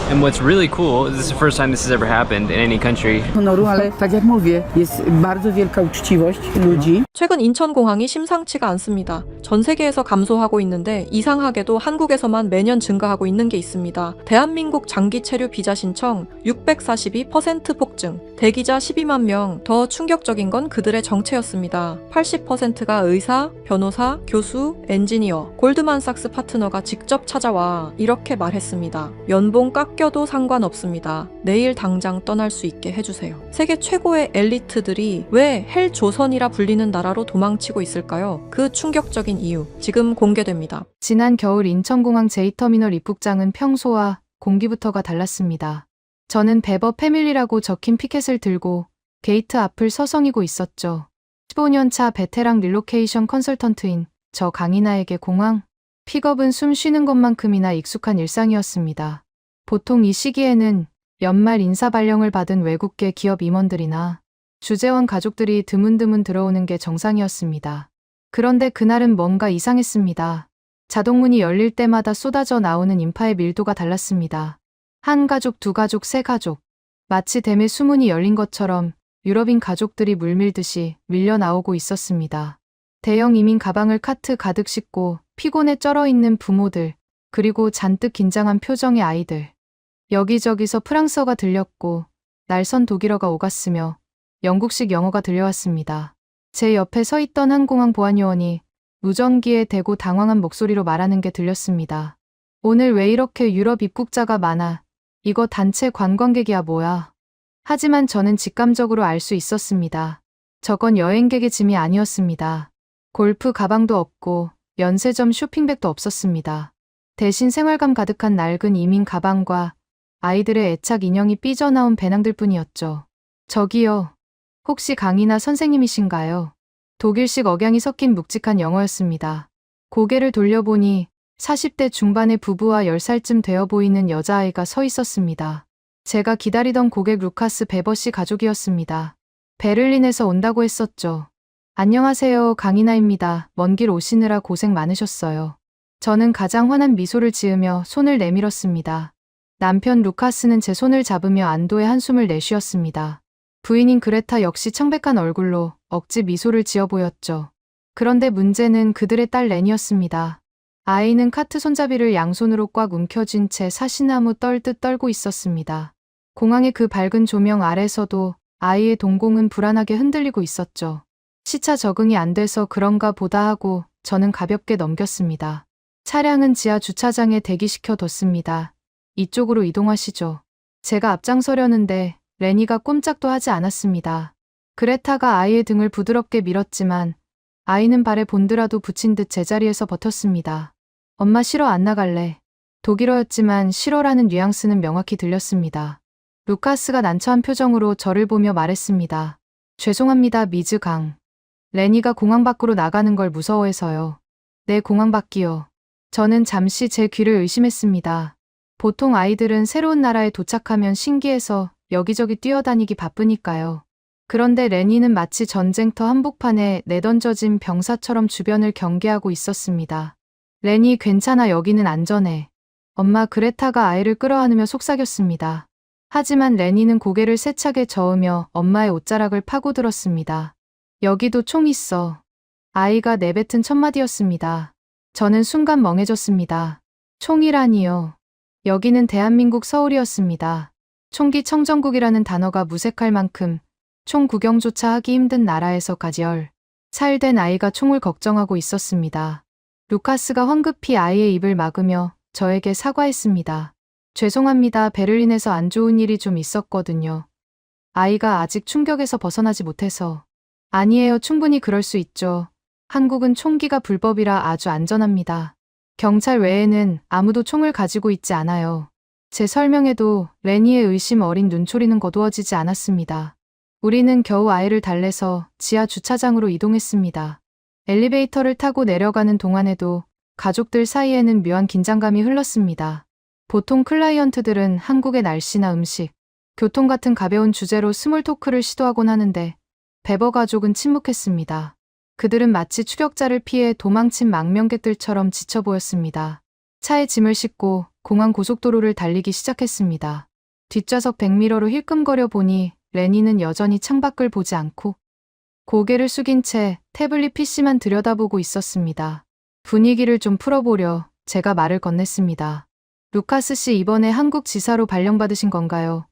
And what's really cool, this is the first time this has ever happened in any country. honoru, ale tak jak mówię, jest bardzo wielka uczciwość ludzi. 최근 인천공항이 심상치가 않습니다. 전 세계에서 감소하고 있는데 이상하게도 한국에서만 매년 증가하고 있는 게 있습니다. 대한민국 장기 체류 비자 신청 642% 폭증, 대기자 12만 명. 더 충격적인 건 그들의 정체였습니다. 80%가 의사, 변호사, 교수, 엔지니어, 골드만삭스 파트너가 직접 찾아와 이렇게 말했습니다. 연봉 깎여도 상관없습니다. 내일 당장 떠날 수 있게 해주세요. 세계 최고의 엘리트들이 왜 헬 조선이라 불리는 나라로 도망치고 있을까요? 그 충격적인 이유, 지금 공개됩니다. 지난 겨울 인천공항 J터미널 입국장은 평소와 공기부터가 달랐습니다. 저는 베버 패밀리라고 적힌 피켓을 들고 게이트 앞을 서성이고 있었죠. 15년차 베테랑 릴로케이션 컨설턴트인 저 강인하에게 공항 픽업은 숨 쉬는 것만큼이나 익숙한 일상이었습니다. 보통 이 시기에는 연말 인사 발령을 받은 외국계 기업 임원들이나 주재원 가족들이 드문드문 들어오는 게 정상이었습니다. 그런데 그날은 뭔가 이상했습니다. 자동문이 열릴 때마다 쏟아져 나오는 인파의 밀도가 달랐습니다. 한 가족, 두 가족, 세 가족. 마치 댐의 수문이 열린 것처럼 유럽인 가족들이 물밀듯이 밀려 나오고 있었습니다. 대형 이민 가방을 카트 가득 싣고 피곤에 쩔어있는 부모들, 그리고 잔뜩 긴장한 표정의 아이들. 여기저기서 프랑스어가 들렸고 날선 독일어가 오갔으며 영국식 영어가 들려왔습니다. 제 옆에 서 있던 한 공항 보안요원이 무전기에 대고 당황한 목소리로 말하는 게 들렸습니다. 오늘 왜 이렇게 유럽 입국자가 많아? 이거 단체 관광객이야 뭐야? 하지만 저는 직감적으로 알 수 있었습니다. 저건 여행객의 짐이 아니었습니다. 골프 가방도 없고 면세점 쇼핑백도 없었습니다. 대신 생활감 가득한 낡은 이민 가방과 아이들의 애착 인형이 삐져나온 배낭들 뿐이었죠. 저기요. 혹시 강인하 선생님이신가요? 독일식 억양이 섞인 묵직한 영어였습니다. 고개를 돌려보니 40대 중반의 부부와 10살쯤 되어 보이는 여자아이가 서 있었습니다. 제가 기다리던 고객 루카스 베버 씨 가족이었습니다. 베를린에서 온다고 했었죠. 안녕하세요, 강인하입니다. 먼 길 오시느라 고생 많으셨어요. 저는 가장 환한 미소를 지으며 손을 내밀었습니다. 남편 루카스는 제 손을 잡으며 안도의 한숨을 내쉬었습니다. 부인인 그레타 역시 청백한 얼굴로 억지 미소를 지어 보였죠. 그런데 문제는 그들의 딸 렌이었습니다. 아이는 카트 손잡이를 양손으로 꽉 움켜쥔 채 사시나무 떨듯 떨고 있었습니다. 공항의 그 밝은 조명 아래서도 아이의 동공은 불안하게 흔들리고 있었죠. 시차 적응이 안 돼서 그런가 보다 하고 저는 가볍게 넘겼습니다. 차량은 지하 주차장에 대기시켜 뒀습니다. 이쪽으로 이동하시죠. 제가 앞장서려는데 레니가 꼼짝도 하지 않았습니다. 그레타가 아이의 등을 부드럽게 밀었지만 아이는 발에 본드라도 붙인 듯 제자리에서 버텼습니다. 엄마 싫어 안 나갈래. 독일어였지만 싫어라는 뉘앙스는 명확히 들렸습니다. 루카스가 난처한 표정으로 저를 보며 말했습니다. 죄송합니다, 미즈 강. 레니가 공항 밖으로 나가는 걸 무서워해서요. 네, 공항 밖이요. 저는 잠시 제 귀를 의심했습니다. 보통 아이들은 새로운 나라에 도착하면 신기해서 여기저기 뛰어다니기 바쁘니까요. 그런데 레니는 마치 전쟁터 한복판에 내던져진 병사처럼 주변을 경계하고 있었습니다. 레니 괜찮아, 여기는 안전해. 엄마, 그레타가 아이를 끌어안으며 속삭였습니다. 하지만 레니는 고개를 세차게 저으며 엄마의 옷자락을 파고들었습니다. 여기도 총 있어. 아이가 내뱉은 첫마디였습니다. 저는 순간 멍해졌습니다. 총이라니요. 여기는 대한민국 서울이었습니다. 총기 청정국이라는 단어가 무색할 만큼 총 구경조차 하기 힘든 나라에서까지 10살 된 아이가 총을 걱정하고 있었습니다. 루카스가 황급히 아이의 입을 막으며 저에게 사과했습니다. 죄송합니다. 베를린에서 안 좋은 일이 좀 있었거든요. 아이가 아직 충격에서 벗어나지 못해서. 아니에요. 충분히 그럴 수 있죠. 한국은 총기가 불법이라 아주 안전합니다. 경찰 외에는 아무도 총을 가지고 있지 않아요. 제 설명에도 레니의 의심 어린 눈초리는 거두어지지 않았습니다. 우리는 겨우 아이를 달래서 지하 주차장으로 이동했습니다. 엘리베이터를 타고 내려가는 동안에도 가족들 사이에는 묘한 긴장감이 흘렀습니다. 보통 클라이언트들은 한국의 날씨나 음식, 교통 같은 가벼운 주제로 스몰 토크를 시도하곤 하는데 베버 가족은 침묵했습니다. 그들은 마치 추격자를 피해 도망친 망명객들처럼 지쳐 보였습니다. 차에 짐을 싣고 공항 고속도로를 달리기 시작했습니다. 뒷좌석 백미러로 힐끔거려 보니 레니는 여전히 창밖을 보지 않고 고개를 숙인 채 태블릿 PC만 들여다보고 있었습니다. 분위기를 좀 풀어보려 제가 말을 건넸습니다. 루카스 씨 이번에 한국 지사로 발령받으신 건가요?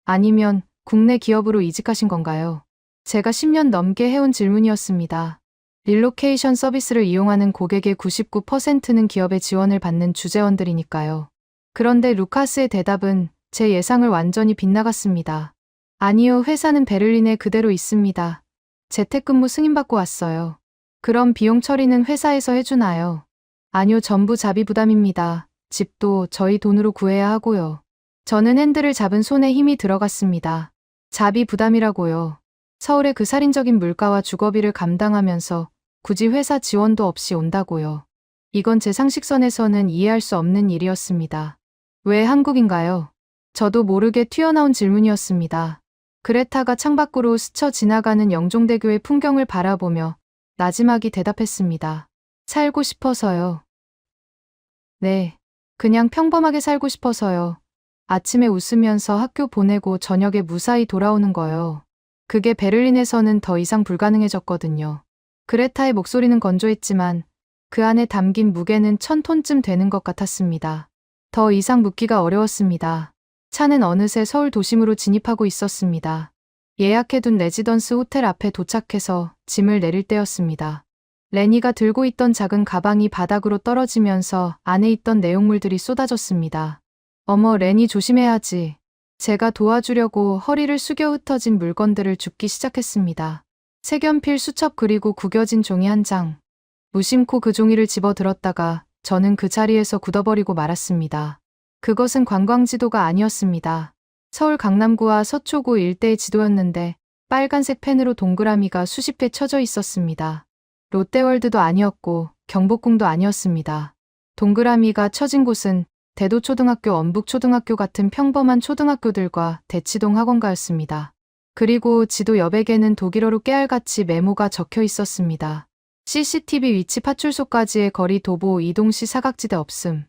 아니면 국내 기업으로 이직하신 건가요? 제가 10년 넘게 해온 질문이었습니다. 릴로케이션 서비스를 이용하는 고객의 99%는 기업의 지원을 받는 주재원들이니까요. 그런데 루카스의 대답은 제 예상을 완전히 빗나갔습니다. 아니요, 회사는 베를린에 그대로 있습니다. 재택근무 승인받고 왔어요. 그럼 비용 처리는 회사에서 해주나요? 아니요, 전부 자비 부담입니다. 집도 저희 돈으로 구해야 하고요. 저는 핸들을 잡은 손에 힘이 들어갔습니다. 자비 부담이라고요. 서울의 그 살인적인 물가와 주거비를 감당하면서 굳이 회사 지원도 없이 온다고요. 이건 제 상식선에서는 이해할 수 없는 일이었습니다. 왜 한국인가요? 저도 모르게 튀어나온 질문이었습니다. 그레타가 창밖으로 스쳐 지나가는 영종대교의 풍경을 바라보며 나지막이 대답했습니다. 살고 싶어서요. 네, 그냥 평범하게 살고 싶어서요. 아침에 웃으면서 학교 보내고 저녁에 무사히 돌아오는 거요. 그게 베를린에서는 더 이상 불가능해졌거든요. 그레타의 목소리는 건조했지만 그 안에 담긴 무게는 1000톤쯤 되는 것 같았습니다. 더 이상 묻기가 어려웠습니다. 차는 어느새 서울 도심으로 진입하고 있었습니다. 예약해둔 레지던스 호텔 앞에 도착해서 짐을 내릴 때였습니다. 레니가 들고 있던 작은 가방이 바닥으로 떨어지면서 안에 있던 내용물들이 쏟아졌습니다. 어머, 레니 조심해야지. 제가 도와주려고 허리를 숙여 흩어진 물건들을 줍기 시작했습니다. 색연필 수첩 그리고 구겨진 종이 한 장. 무심코 그 종이를 집어들었다가 저는 그 자리에서 굳어버리고 말았습니다. 그것은 관광지도가 아니었습니다. 서울 강남구와 서초구 일대의 지도였는데 빨간색 펜으로 동그라미가 수십 개 쳐져 있었습니다. 롯데월드도 아니었고 경복궁도 아니었습니다. 동그라미가 쳐진 곳은 대도초등학교, 엄북초등학교 같은 평범한 초등학교들과 대치동 학원가였습니다. 그리고 지도 여백에는 독일어로 깨알같이 메모가 적혀 있었습니다. CCTV 위치 파출소까지의 거리 도보 이동시 사각지대 없음.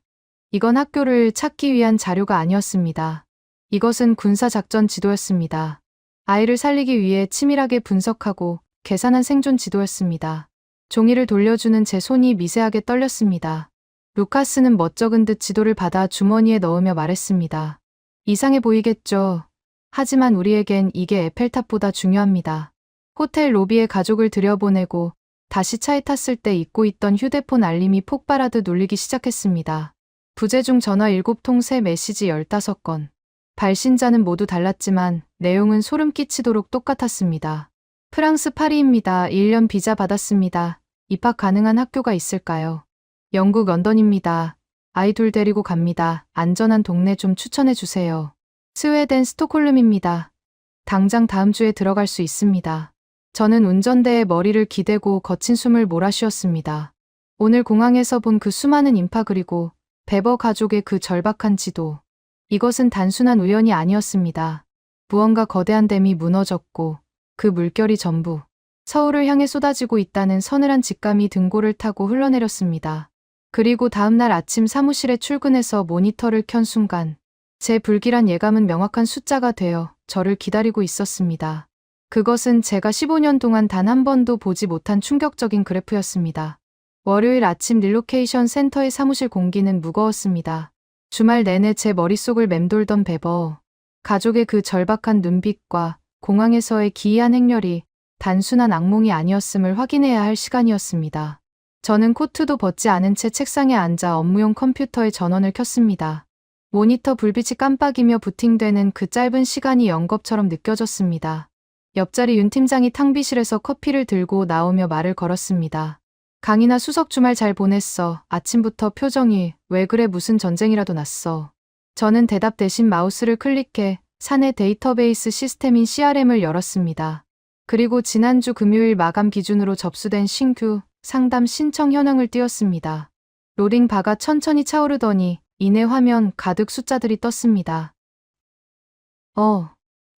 이건 학교를 찾기 위한 자료가 아니었습니다. 이것은 군사작전 지도였습니다. 아이를 살리기 위해 치밀하게 분석하고 계산한 생존 지도였습니다. 종이를 돌려주는 제 손이 미세하게 떨렸습니다. 루카스는 멋쩍은 듯 지도를 받아 주머니에 넣으며 말했습니다. 이상해 보이겠죠? 하지만 우리에겐 이게 에펠탑보다 중요합니다. 호텔 로비에 가족을 들여보내고 다시 차에 탔을 때 잊고 있던 휴대폰 알림이 폭발하듯 울리기 시작했습니다. 부재중 전화 7통, 새 메시지 15건. 발신자는 모두 달랐지만 내용은 소름 끼치도록 똑같았습니다. 프랑스 파리입니다. 1년 비자 받았습니다. 입학 가능한 학교가 있을까요? 영국 런던입니다. 아이 둘 데리고 갑니다. 안전한 동네 좀 추천해 주세요. 스웨덴 스톡홀름입니다. 당장 다음 주에 들어갈 수 있습니다. 저는 운전대에 머리를 기대고 거친 숨을 몰아쉬었습니다. 오늘 공항에서 본 그 수많은 인파 그리고 베버 가족의 그 절박한 지도. 이것은 단순한 우연이 아니었습니다. 무언가 거대한 댐이 무너졌고 그 물결이 전부 서울을 향해 쏟아지고 있다는 서늘한 직감이 등골을 타고 흘러내렸습니다. 그리고 다음날 아침 사무실에 출근해서 모니터를 켠 순간 제 불길한 예감은 명확한 숫자가 되어 저를 기다리고 있었습니다. 그것은 제가 15년 동안 단 한 번도 보지 못한 충격적인 그래프였습니다. 월요일 아침 릴로케이션 센터의 사무실 공기는 무거웠습니다. 주말 내내 제 머릿속을 맴돌던 베버. 가족의 그 절박한 눈빛과 공항에서의 기이한 행렬이 단순한 악몽이 아니었음을 확인해야 할 시간이었습니다. 저는 코트도 벗지 않은 채 책상에 앉아 업무용 컴퓨터의 전원을 켰습니다. 모니터 불빛이 깜빡이며 부팅되는 그 짧은 시간이 영겁처럼 느껴졌습니다. 옆자리 윤 팀장이 탕비실에서 커피를 들고 나오며 말을 걸었습니다. 강인아, 수석 주말 잘 보냈어. 아침부터 표정이 왜 그래, 무슨 전쟁이라도 났어. 저는 대답 대신 마우스를 클릭해 사내 데이터베이스 시스템인 CRM을 열었습니다. 그리고 지난주 금요일 마감 기준으로 접수된 신규 상담 신청 현황을 띄웠습니다. 로딩 바가 천천히 차오르더니 이내 화면 가득 숫자들이 떴습니다.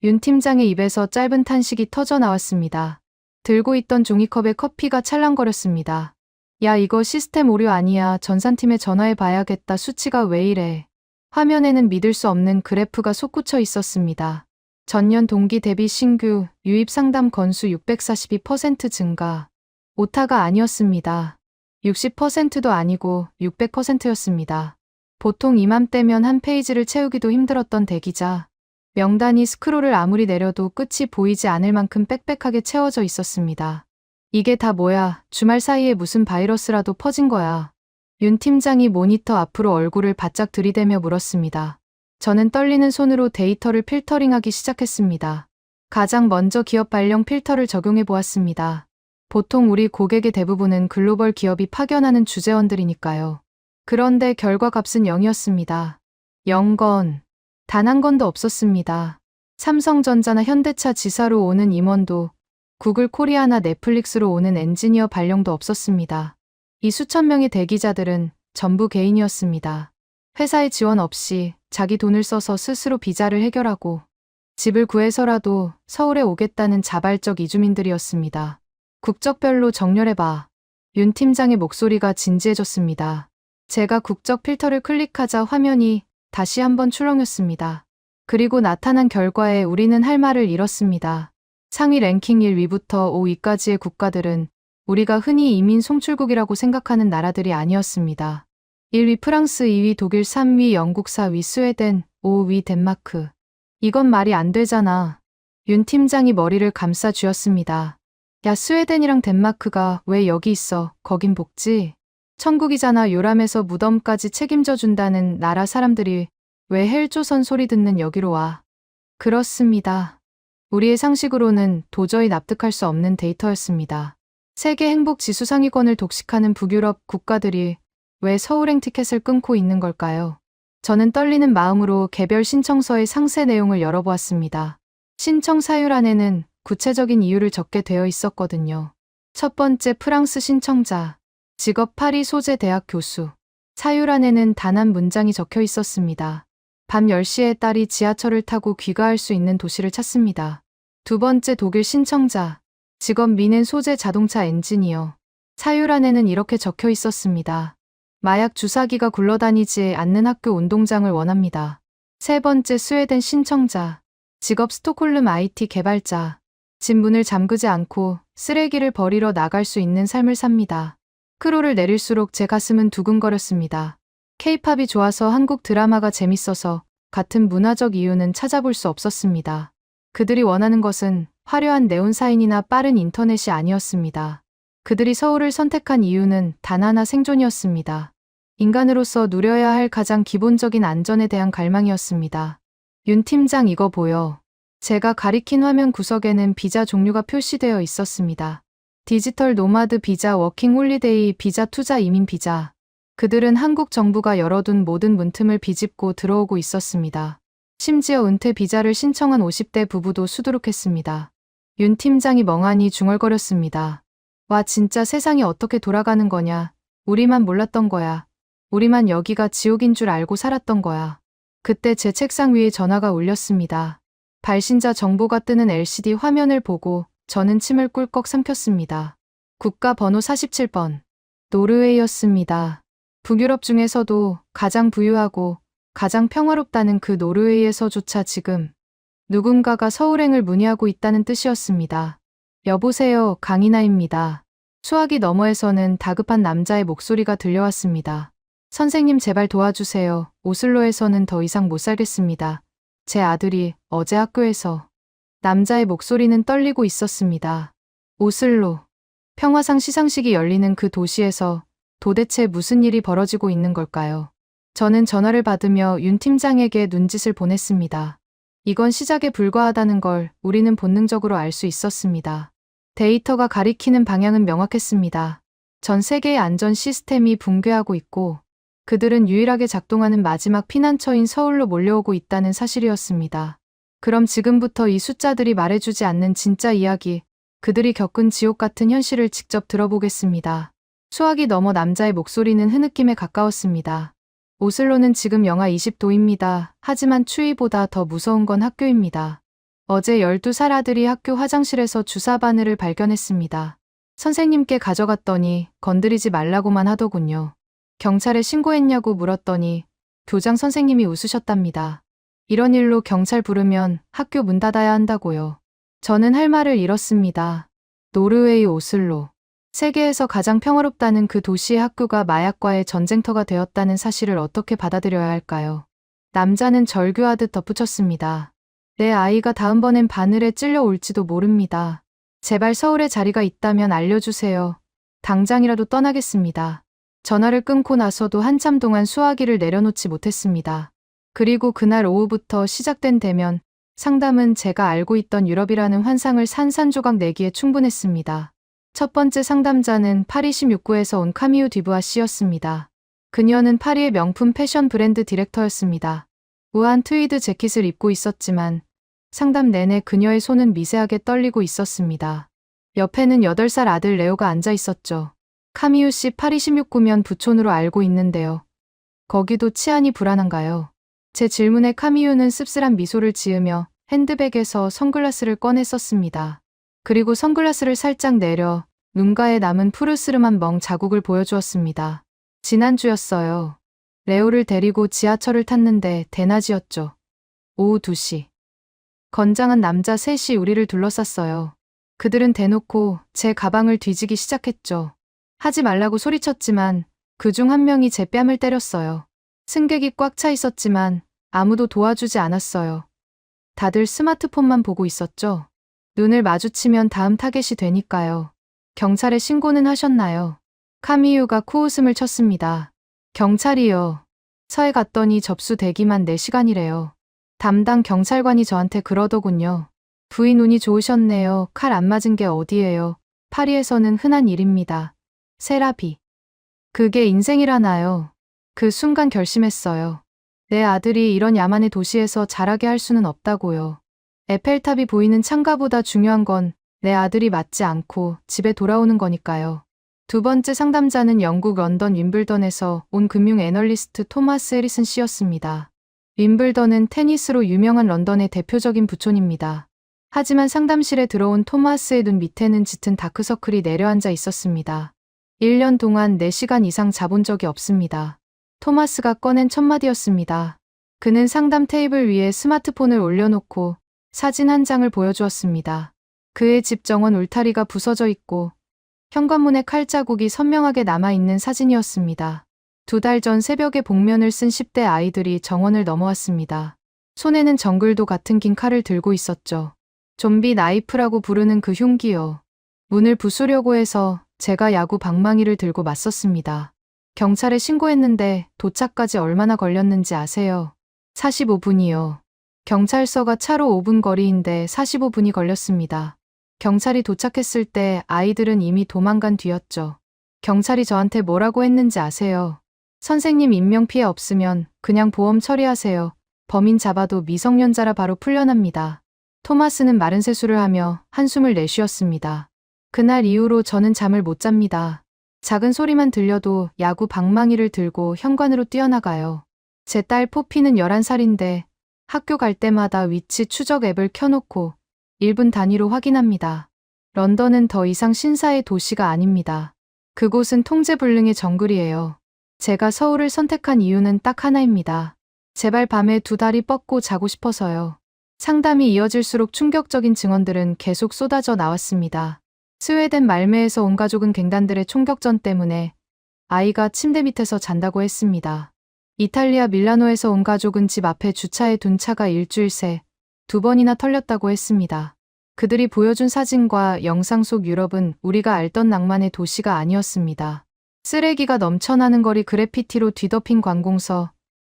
윤 팀장의 입에서 짧은 탄식이 터져 나왔습니다. 들고 있던 종이컵에 커피가 찰랑거렸습니다. 야, 이거 시스템 오류 아니야. 전산팀에 전화해 봐야겠다. 수치가 왜 이래. 화면에는 믿을 수 없는 그래프가 솟구쳐 있었습니다. 전년 동기 대비 신규 유입 상담 건수 642% 증가. 오타가 아니었습니다. 60%도 아니고 600%였습니다. 보통 이맘때면 한 페이지를 채우기도 힘들었던 대기자. 명단이 스크롤을 아무리 내려도 끝이 보이지 않을 만큼 빽빽하게 채워져 있었습니다. 이게 다 뭐야? 주말 사이에 무슨 바이러스라도 퍼진 거야. 윤 팀장이 모니터 앞으로 얼굴을 바짝 들이대며 물었습니다. 저는 떨리는 손으로 데이터를 필터링하기 시작했습니다. 가장 먼저 기업 발령 필터를 적용해 보았습니다. 보통 우리 고객의 대부분은 글로벌 기업이 파견하는 주재원들이니까요. 그런데 결과값은 0이었습니다. 0건. 단 한 건도 없었습니다. 삼성전자나 현대차 지사로 오는 임원도, 구글 코리아나 넷플릭스로 오는 엔지니어 발령도 없었습니다. 이 수천 명의 대기자들은 전부 개인이었습니다. 회사의 지원 없이 자기 돈을 써서 스스로 비자를 해결하고 집을 구해서라도 서울에 오겠다는 자발적 이주민들이었습니다. 국적별로 정렬해봐. 윤 팀장의 목소리가 진지해졌습니다. 제가 국적 필터를 클릭하자 화면이 다시 한번 출렁였습니다. 그리고 나타난 결과에 우리는 할 말을 잃었습니다. 상위 랭킹 1위부터 5위까지의 국가들은 우리가 흔히 이민 송출국이라고 생각하는 나라들이 아니었습니다. 1위 프랑스, 2위 독일, 3위 영국, 4위 스웨덴, 5위 덴마크. 이건 말이 안 되잖아. 윤 팀장이 머리를 감싸 쥐었습니다. 야, 스웨덴이랑 덴마크가 왜 여기 있어? 거긴 복지? 천국이잖아. 요람에서 무덤까지 책임져 준다는 나라 사람들이 왜 헬조선 소리 듣는 여기로 와? 그렇습니다. 우리의 상식으로는 도저히 납득할 수 없는 데이터였습니다. 세계 행복 지수 상위권을 독식하는 북유럽 국가들이 왜 서울행 티켓을 끊고 있는 걸까요? 저는 떨리는 마음으로 개별 신청서의 상세 내용을 열어보았습니다. 신청 사유란에는 구체적인 이유를 적게 되어 있었거든요. 첫 번째, 프랑스 신청자. 직업 파리 소재 대학 교수. 사유란에는 단 한 문장이 적혀 있었습니다. 밤 10시에 딸이 지하철을 타고 귀가할 수 있는 도시를 찾습니다. 두 번째, 독일 신청자. 직업 미넨 소재 자동차 엔지니어. 사유란에는 이렇게 적혀 있었습니다. 마약 주사기가 굴러다니지 않는 학교 운동장을 원합니다. 세 번째, 스웨덴 신청자. 직업 스톡홀름 IT 개발자. 집 문을 잠그지 않고 쓰레기를 버리러 나갈 수 있는 삶을 삽니다. 크로를 내릴수록 제 가슴은 두근거렸습니다. K-팝이 좋아서 한국 드라마가 재밌어서 같은 문화적 이유는 찾아볼 수 없었습니다. 그들이 원하는 것은 화려한 네온사인이나 빠른 인터넷이 아니었습니다. 그들이 서울을 선택한 이유는 단 하나, 생존이었습니다. 인간으로서 누려야 할 가장 기본적인 안전에 대한 갈망이었습니다. 윤 팀장, 이거 보여. 제가 가리킨 화면 구석에는 비자 종류가 표시되어 있었습니다. 디지털 노마드 비자, 워킹 홀리데이 비자, 투자 이민 비자. 그들은 한국 정부가 열어둔 모든 문틈을 비집고 들어오고 있었습니다. 심지어 은퇴 비자를 신청한 50대 부부도 수두룩했습니다. 윤 팀장이 멍하니 중얼거렸습니다. 와, 진짜 세상이 어떻게 돌아가는 거냐. 우리만 몰랐던 거야. 우리만 여기가 지옥인 줄 알고 살았던 거야. 그때 제 책상 위에 전화가 울렸습니다. 발신자 정보가 뜨는 LCD 화면을 보고 저는 침을 꿀꺽 삼켰습니다. 국가 번호 47번. 노르웨이였습니다. 북유럽 중에서도 가장 부유하고 가장 평화롭다는 그 노르웨이에서조차 지금 누군가가 서울행을 문의하고 있다는 뜻이었습니다. 여보세요, 강인하입니다. 수화기 너머에서는 다급한 남자의 목소리가 들려왔습니다. 선생님, 제발 도와주세요. 오슬로에서는 더 이상 못 살겠습니다. 제 아들이 어제 학교에서. 남자의 목소리는 떨리고 있었습니다. 오슬로. 평화상 시상식이 열리는 그 도시에서 도대체 무슨 일이 벌어지고 있는 걸까요? 저는 전화를 받으며 윤 팀장에게 눈짓을 보냈습니다. 이건 시작에 불과하다는 걸 우리는 본능적으로 알 수 있었습니다. 데이터가 가리키는 방향은 명확했습니다. 전 세계의 안전 시스템이 붕괴하고 있고 그들은 유일하게 작동하는 마지막 피난처인 서울로 몰려오고 있다는 사실이었습니다. 그럼 지금부터 이 숫자들이 말해주지 않는 진짜 이야기, 그들이 겪은 지옥 같은 현실을 직접 들어보겠습니다. 수화기 너머 남자의 목소리는 흐느낌에 가까웠습니다. 오슬로는 지금 영하 20도입니다. 하지만 추위보다 더 무서운 건 학교입니다. 어제 12살 아들이 학교 화장실에서 주사 바늘을 발견했습니다. 선생님께 가져갔더니 건드리지 말라고만 하더군요. 경찰에 신고했냐고 물었더니 교장 선생님이 웃으셨답니다. 이런 일로 경찰 부르면 학교 문 닫아야 한다고요. 저는 할 말을 잃었습니다. 노르웨이 오슬로. 세계에서 가장 평화롭다는 그 도시의 학교가 마약과의 전쟁터가 되었다는 사실을 어떻게 받아들여야 할까요? 남자는 절규하듯 덧붙였습니다. 내 아이가 다음번엔 바늘에 찔려 올지도 모릅니다. 제발 서울에 자리가 있다면 알려주세요. 당장이라도 떠나겠습니다. 전화를 끊고 나서도 한참 동안 수화기를 내려놓지 못했습니다. 그리고 그날 오후부터 시작된 대면, 상담은 제가 알고 있던 유럽이라는 환상을 산산조각 내기에 충분했습니다. 첫 번째 상담자는 파리 16구에서 온 카미유 디부아 씨였습니다. 그녀는 파리의 명품 패션 브랜드 디렉터였습니다. 우아한 트위드 재킷을 입고 있었지만 상담 내내 그녀의 손은 미세하게 떨리고 있었습니다. 옆에는 8살 아들 레오가 앉아 있었죠. 카미유 씨 파리 16구면 부촌으로 알고 있는데요. 거기도 치안이 불안한가요? 제 질문에 카미유는 씁쓸한 미소를 지으며 핸드백에서 선글라스를 꺼내 썼습니다. 그리고 선글라스를 살짝 내려 눈가에 남은 푸르스름한 멍 자국을 보여주었습니다. 지난주였어요. 레오를 데리고 지하철을 탔는데 대낮이었죠. 오후 2시. 건장한 남자 셋이 우리를 둘러쌌어요. 그들은 대놓고 제 가방을 뒤지기 시작했죠. 하지 말라고 소리쳤지만 그중 한 명이 제 뺨을 때렸어요. 승객이 꽉 차 있었지만 아무도 도와주지 않았어요. 다들 스마트폰만 보고 있었죠. 눈을 마주치면 다음 타겟이 되니까요. 경찰에 신고는 하셨나요? 카미유가 코웃음을 쳤습니다. 경찰이요. 서해 갔더니 접수되기만 4시간이래요. 담당 경찰관이 저한테 그러더군요. 부인 운이 좋으셨네요. 칼 안 맞은 게 어디예요. 파리에서는 흔한 일입니다. 세라비. 그게 인생이라나요. 그 순간 결심했어요. 내 아들이 이런 야만의 도시에서 자라게 할 수는 없다고요. 에펠탑이 보이는 창가보다 중요한 건 내 아들이 맞지 않고 집에 돌아오는 거니까요. 두 번째 상담자는 영국 런던 윈블던에서 온 금융 애널리스트 토마스 해리슨 씨였습니다. 윈블던은 테니스로 유명한 런던의 대표적인 부촌입니다. 하지만 상담실에 들어온 토마스의 눈 밑에는 짙은 다크서클이 내려앉아 있었습니다. 1년 동안 4시간 이상 자본 적이 없습니다. 토마스가 꺼낸 첫 마디였습니다. 그는 상담 테이블 위에 스마트폰을 올려놓고 사진 한 장을 보여주었습니다. 그의 집 정원 울타리가 부서져 있고 현관문에 칼자국이 선명하게 남아있는 사진이었습니다. 2달 전 새벽에 복면을 쓴 10대 아이들이 정원을 넘어왔습니다. 손에는 정글도 같은 긴 칼을 들고 있었죠. 좀비 나이프라고 부르는 그 흉기요. 문을 부수려고 해서 제가 야구 방망이를 들고 맞섰습니다. 경찰에 신고했는데 도착까지 얼마나 걸렸는지 아세요? 45분이요. 경찰서가 차로 5분 거리인데 45분이 걸렸습니다. 경찰이 도착했을 때 아이들은 이미 도망간 뒤였죠. 경찰이 저한테 뭐라고 했는지 아세요? 선생님 인명피해 없으면 그냥 보험 처리하세요. 범인 잡아도 미성년자라 바로 풀려납니다. 토마스는 마른 세수를 하며 한숨을 내쉬었습니다. 그날 이후로 저는 잠을 못 잡니다. 작은 소리만 들려도 야구 방망이를 들고 현관으로 뛰어나가요. 제 딸 포피는 11살인데 학교 갈 때마다 위치 추적 앱을 켜놓고 1분 단위로 확인합니다. 런던은 더 이상 신사의 도시가 아닙니다. 그곳은 통제불능의 정글이에요. 제가 서울을 선택한 이유는 딱 하나입니다. 제발 밤에 2다리 뻗고 자고 싶어서요. 상담이 이어질수록 충격적인 증언들은 계속 쏟아져 나왔습니다. 스웨덴 말메에서 온 가족은 갱단들의 총격전 때문에 아이가 침대 밑에서 잔다고 했습니다. 이탈리아 밀라노에서 온 가족은 집 앞에 주차해 둔 차가 일주일 새 2번이나 털렸다고 했습니다. 그들이 보여준 사진과 영상 속 유럽은 우리가 알던 낭만의 도시가 아니었습니다. 쓰레기가 넘쳐나는 거리, 그래피티로 뒤덮인 관공서,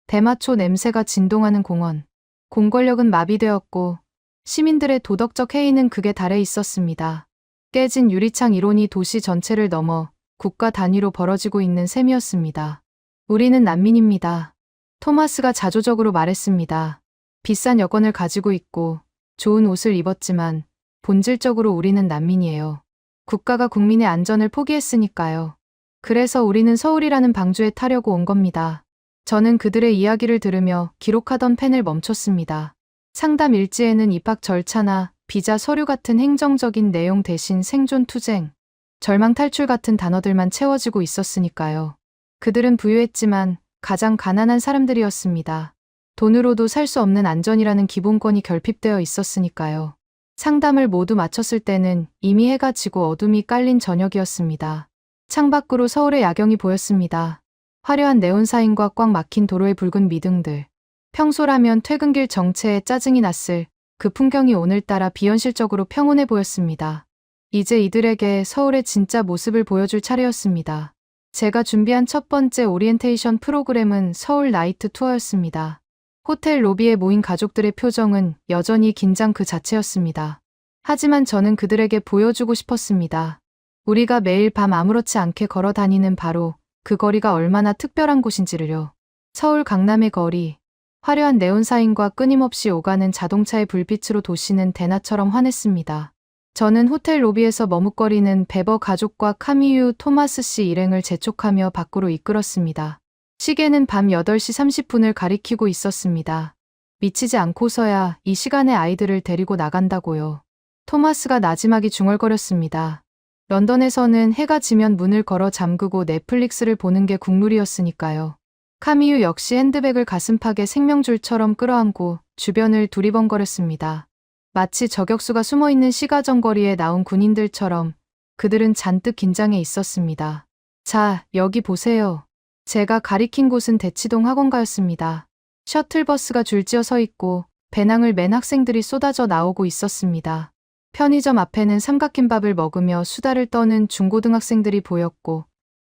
대마초 냄새가 진동하는 공원. 공권력은 마비되었고 시민들의 도덕적 해이는 극에 달해 있었습니다. 깨진 유리창 이론이 도시 전체를 넘어 국가 단위로 벌어지고 있는 셈이었습니다. 우리는 난민입니다. 토마스가 자조적으로 말했습니다. 비싼 여권을 가지고 있고 좋은 옷을 입었지만 본질적으로 우리는 난민이에요. 국가가 국민의 안전을 포기했으니까요. 그래서 우리는 서울이라는 방주에 타려고 온 겁니다. 저는 그들의 이야기를 들으며 기록하던 펜을 멈췄습니다. 상담 일지에는 입학 절차나 비자 서류 같은 행정적인 내용 대신 생존 투쟁, 절망 탈출 같은 단어들만 채워지고 있었으니까요. 그들은 부유했지만 가장 가난한 사람들이었습니다. 돈으로도 살 수 없는 안전이라는 기본권이 결핍되어 있었으니까요. 상담을 모두 마쳤을 때는 이미 해가 지고 어둠이 깔린 저녁이었습니다. 창밖으로 서울의 야경이 보였습니다. 화려한 네온사인과 꽉 막힌 도로의 붉은 미등들. 평소라면 퇴근길 정체에 짜증이 났을 그 풍경이 오늘따라 비현실적으로 평온해 보였습니다. 이제 이들에게 서울의 진짜 모습을 보여줄 차례였습니다. 제가 준비한 첫 번째 오리엔테이션 프로그램은 서울 나이트 투어였습니다. 호텔 로비에 모인 가족들의 표정은 여전히 긴장 그 자체였습니다. 하지만 저는 그들에게 보여주고 싶었습니다. 우리가 매일 밤 아무렇지 않게 걸어 다니는 바로 그 거리가 얼마나 특별한 곳인지를요. 서울 강남의 거리, 화려한 네온사인과 끊임없이 오가는 자동차의 불빛으로 도시는 대낮처럼 환했습니다. 저는 호텔 로비에서 머뭇거리는 베버 가족과 카미유 토마스 씨 일행을 재촉하며 밖으로 이끌었습니다. 시계는 밤 8시 30분을 가리키고 있었습니다. 미치지 않고서야 이 시간에 아이들을 데리고 나간다고요. 토마스가 나지막이 중얼거렸습니다. 런던에서는 해가 지면 문을 걸어 잠그고 넷플릭스를 보는 게 국룰이었으니까요. 카미유 역시 핸드백을 가슴팍에 생명줄처럼 끌어안고 주변을 두리번거렸습니다. 마치 저격수가 숨어있는 시가전거리에 나온 군인들처럼 그들은 잔뜩 긴장해 있었습니다. 자, 여기 보세요. 제가 가리킨 곳은 대치동 학원가였습니다. 셔틀버스가 줄지어 서 있고 배낭을 맨 학생들이 쏟아져 나오고 있었습니다. 편의점 앞에는 삼각김밥을 먹으며 수다를 떠는 중고등학생들이 보였고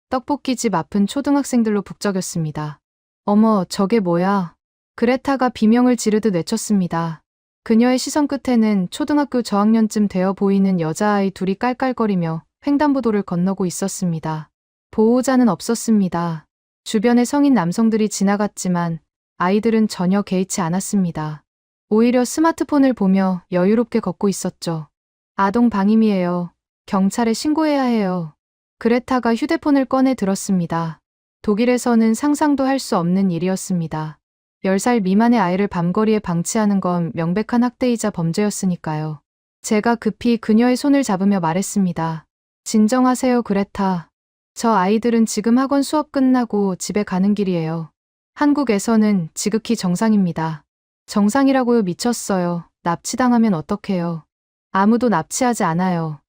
떡볶이집 앞은 초등학생들로 북적였습니다. 어머, 저게 뭐야? 그레타가 비명을 지르듯 외쳤습니다. 그녀의 시선 끝에는 초등학교 저학년쯤 되어 보이는 여자아이 둘이 깔깔거리며 횡단보도를 건너고 있었습니다. 보호자는 없었습니다. 주변에 성인 남성들이 지나갔지만 아이들은 전혀 개의치 않았습니다. 오히려 스마트폰을 보며 여유롭게 걷고 있었죠. 아동 방임이에요. 경찰에 신고해야 해요. 그레타가 휴대폰을 꺼내 들었습니다. 독일에서는 상상도 할 수 없는 일이었습니다. 10살 미만의 아이를 밤거리에 방치하는 건 명백한 학대이자 범죄였으니까요. 제가 급히 그녀의 손을 잡으며 말했습니다. 진정하세요, 그레타. 저 아이들은 지금 학원 수업 끝나고 집에 가는 길이에요. 한국에서는 지극히 정상입니다. 정상이라고요? 미쳤어요. 납치당하면 어떡해요? 아무도 납치하지 않아요.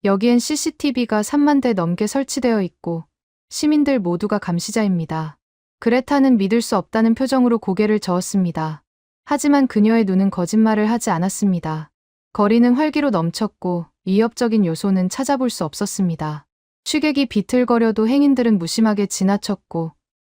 여기엔 CCTV가 3만 대 넘게 설치되어 있고 시민들 모두가 감시자입니다. 그레타는 믿을 수 없다는 표정으로 고개를 저었습니다. 하지만 그녀의 눈은 거짓말을 하지 않았습니다. 거리는 활기로 넘쳤고 위협적인 요소는 찾아볼 수 없었습니다. 취객이 비틀거려도 행인들은 무심하게 지나쳤고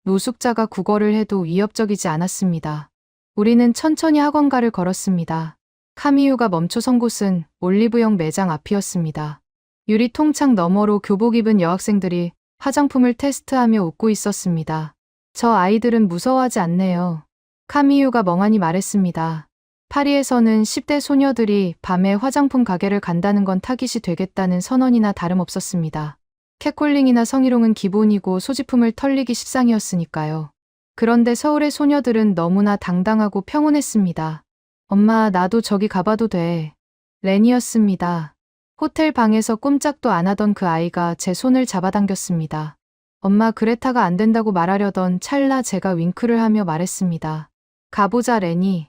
노숙자가 구걸을 해도 위협적이지 않았습니다. 우리는 천천히 학원가를 걸었습니다. 카미유가 멈춰선 곳은 올리브영 매장 앞이었습니다. 유리 통창 너머로 교복 입은 여학생들이 화장품을 테스트하며 웃고 있었습니다. 저 아이들은 무서워하지 않네요. 카미유가 멍하니 말했습니다. 파리에서는 10대 소녀들이 밤에 화장품 가게를 간다는 건 타깃이 되겠다는 선언이나 다름없었습니다. 캣콜링이나 성희롱은 기본이고 소지품을 털리기 십상이었으니까요. 그런데 서울의 소녀들은 너무나 당당하고 평온했습니다. 엄마, 나도 저기 가봐도 돼. 렌이었습니다. 호텔 방에서 꼼짝도 안 하던 그 아이가 제 손을 잡아당겼습니다. 엄마, 그레타가 안 된다고 말하려던 찰나 제가 윙크를 하며 말했습니다. 가보자, 레니.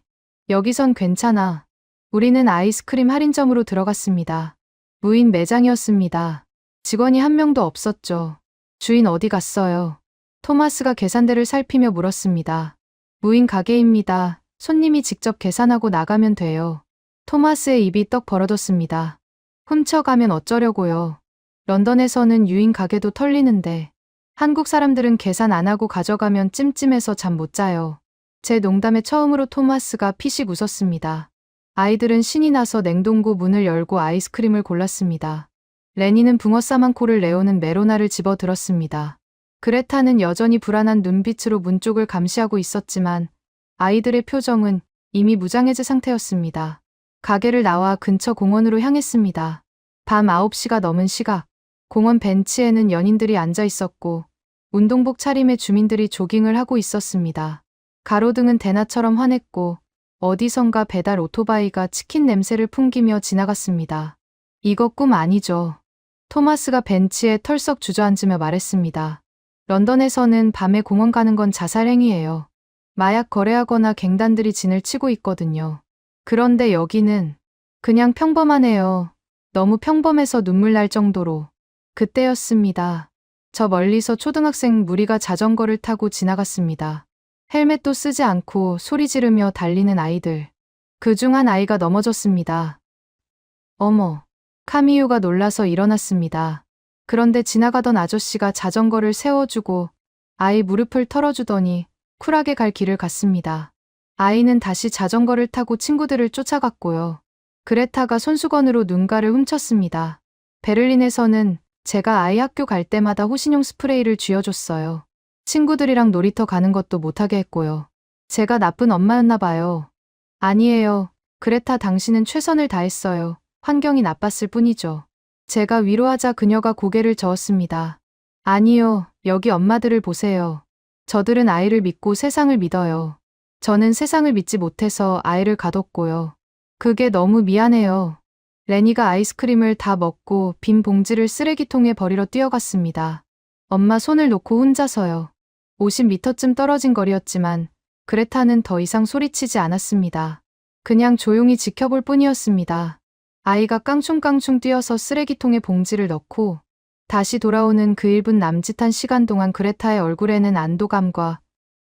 여기선 괜찮아. 우리는 아이스크림 할인점으로 들어갔습니다. 무인 매장이었습니다. 직원이 한 명도 없었죠. 주인 어디 갔어요? 토마스가 계산대를 살피며 물었습니다. 무인 가게입니다. 손님이 직접 계산하고 나가면 돼요. 토마스의 입이 떡 벌어졌습니다. 훔쳐가면 어쩌려고요. 런던에서는 유인 가게도 털리는데 한국 사람들은 계산 안 하고 가져가면 찜찜해서 잠 못 자요. 제 농담에 처음으로 토마스가 피식 웃었습니다. 아이들은 신이 나서 냉동고 문을 열고 아이스크림을 골랐습니다. 레니는 붕어싸만 코를 내오는 메로나를 집어 들었습니다. 그레타는 여전히 불안한 눈빛으로 문 쪽을 감시하고 있었지만 아이들의 표정은 이미 무장해제 상태였습니다. 가게를 나와 근처 공원으로 향했습니다. 밤 9시가 넘은 시각, 공원 벤치에는 연인들이 앉아 있었고 운동복 차림의 주민들이 조깅을 하고 있었습니다. 가로등은 대낮처럼 환했고 어디선가 배달 오토바이가 치킨 냄새를 풍기며 지나갔습니다. 이거 꿈 아니죠? 토마스가 벤치에 털썩 주저앉으며 말했습니다. 런던에서는 밤에 공원 가는 건 자살행위예요. 마약 거래하거나 갱단들이 진을 치고 있거든요. 그런데 여기는 그냥 평범하네요. 너무 평범해서 눈물 날 정도로. 그때였습니다. 저 멀리서 초등학생 무리가 자전거를 타고 지나갔습니다. 헬멧도 쓰지 않고 소리 지르며 달리는 아이들. 그중 한 아이가 넘어졌습니다. 어머, 카미유가 놀라서 일어났습니다. 그런데 지나가던 아저씨가 자전거를 세워주고 아이 무릎을 털어주더니 쿨하게 갈 길을 갔습니다. 아이는 다시 자전거를 타고 친구들을 쫓아갔고요. 그레타가 손수건으로 눈가를 훔쳤습니다. 베를린에서는 제가 아이 학교 갈 때마다 호신용 스프레이를 쥐어줬어요. 친구들이랑 놀이터 가는 것도 못하게 했고요. 제가 나쁜 엄마였나 봐요. 아니에요. 그레타 당신은 최선을 다했어요. 환경이 나빴을 뿐이죠. 제가 위로하자 그녀가 고개를 저었습니다. 아니요, 여기 엄마들을 보세요. 저들은 아이를 믿고 세상을 믿어요. 저는 세상을 믿지 못해서 아이를 가뒀고요. 그게 너무 미안해요. 레니가 아이스크림을 다 먹고 빈 봉지를 쓰레기통에 버리러 뛰어갔습니다. 엄마 손을 놓고 혼자서요. 50m쯤 떨어진 거리였지만 그레타는 더 이상 소리치지 않았습니다. 그냥 조용히 지켜볼 뿐이었습니다. 아이가 깡충깡충 뛰어서 쓰레기통에 봉지를 넣고 다시 돌아오는 그 1분 남짓한 시간 동안 그레타의 얼굴에는 안도감과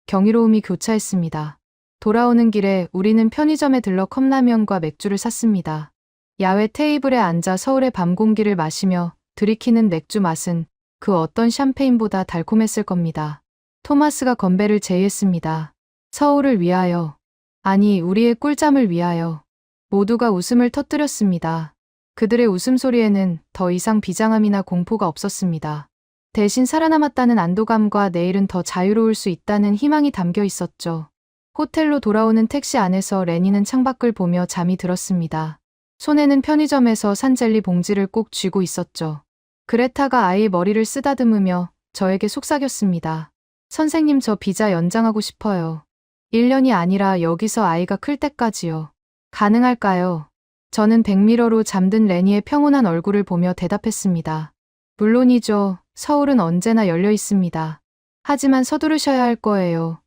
경이로움이 교차했습니다. 돌아오는 길에 우리는 편의점에 들러 컵라면과 맥주를 샀습니다. 야외 테이블에 앉아 서울의 밤 공기를 마시며 들이키는 맥주 맛은 그 어떤 샴페인보다 달콤했을 겁니다. 토마스가 건배를 제의했습니다. 서울을 위하여. 아니, 우리의 꿀잠을 위하여. 모두가 웃음을 터뜨렸습니다. 그들의 웃음소리에는 더 이상 비장함이나 공포가 없었습니다. 대신 살아남았다는 안도감과 내일은 더 자유로울 수 있다는 희망이 담겨 있었죠. 호텔로 돌아오는 택시 안에서 레니는 창밖을 보며 잠이 들었습니다. 손에는 편의점에서 산 젤리 봉지를 꼭 쥐고 있었죠. 그레타가 아이의 머리를 쓰다듬으며 저에게 속삭였습니다. 선생님, 저 비자 연장하고 싶어요. 1년이 아니라 여기서 아이가 클 때까지요. 가능할까요? 저는 백미러로 잠든 레니의 평온한 얼굴을 보며 대답했습니다. 물론이죠. 서울은 언제나 열려 있습니다. 하지만 서두르셔야 할 거예요.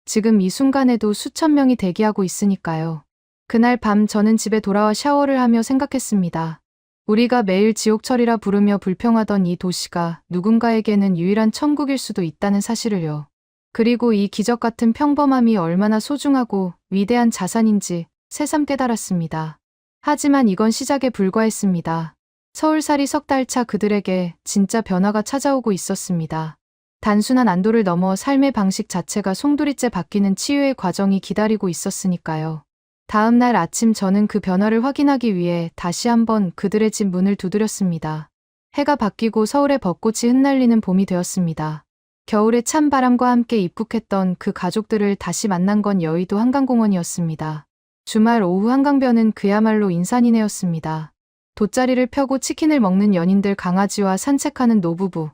지금 이 순간에도 수천 명이 대기하고 있으니까요. 그날 밤 저는 집에 돌아와 샤워를 하며 생각했습니다. 우리가 매일 지옥철이라 부르며 불평하던 이 도시가 누군가에게는 유일한 천국일 수도 있다는 사실을요. 그리고 이 기적 같은 평범함이 얼마나 소중하고 위대한 자산인지 새삼 깨달았습니다. 하지만 이건 시작에 불과했습니다. 서울살이 석 달 차 그들에게 진짜 변화가 찾아오고 있었습니다. 단순한 안도를 넘어 삶의 방식 자체가 송두리째 바뀌는 치유의 과정이 기다리고 있었으니까요. 다음 날 아침 저는 그 변화를 확인하기 위해 다시 한번 그들의 집 문을 두드렸습니다. 해가 바뀌고 서울의 벚꽃이 흩날리는 봄이 되었습니다. 겨울의 찬 바람과 함께 입국했던 그 가족들을 다시 만난 건 여의도 한강공원이었습니다. 주말 오후 한강변은 그야말로 인산이네였습니다. 돗자리를 펴고 치킨을 먹는 연인들, 강아지와 산책하는 노부부,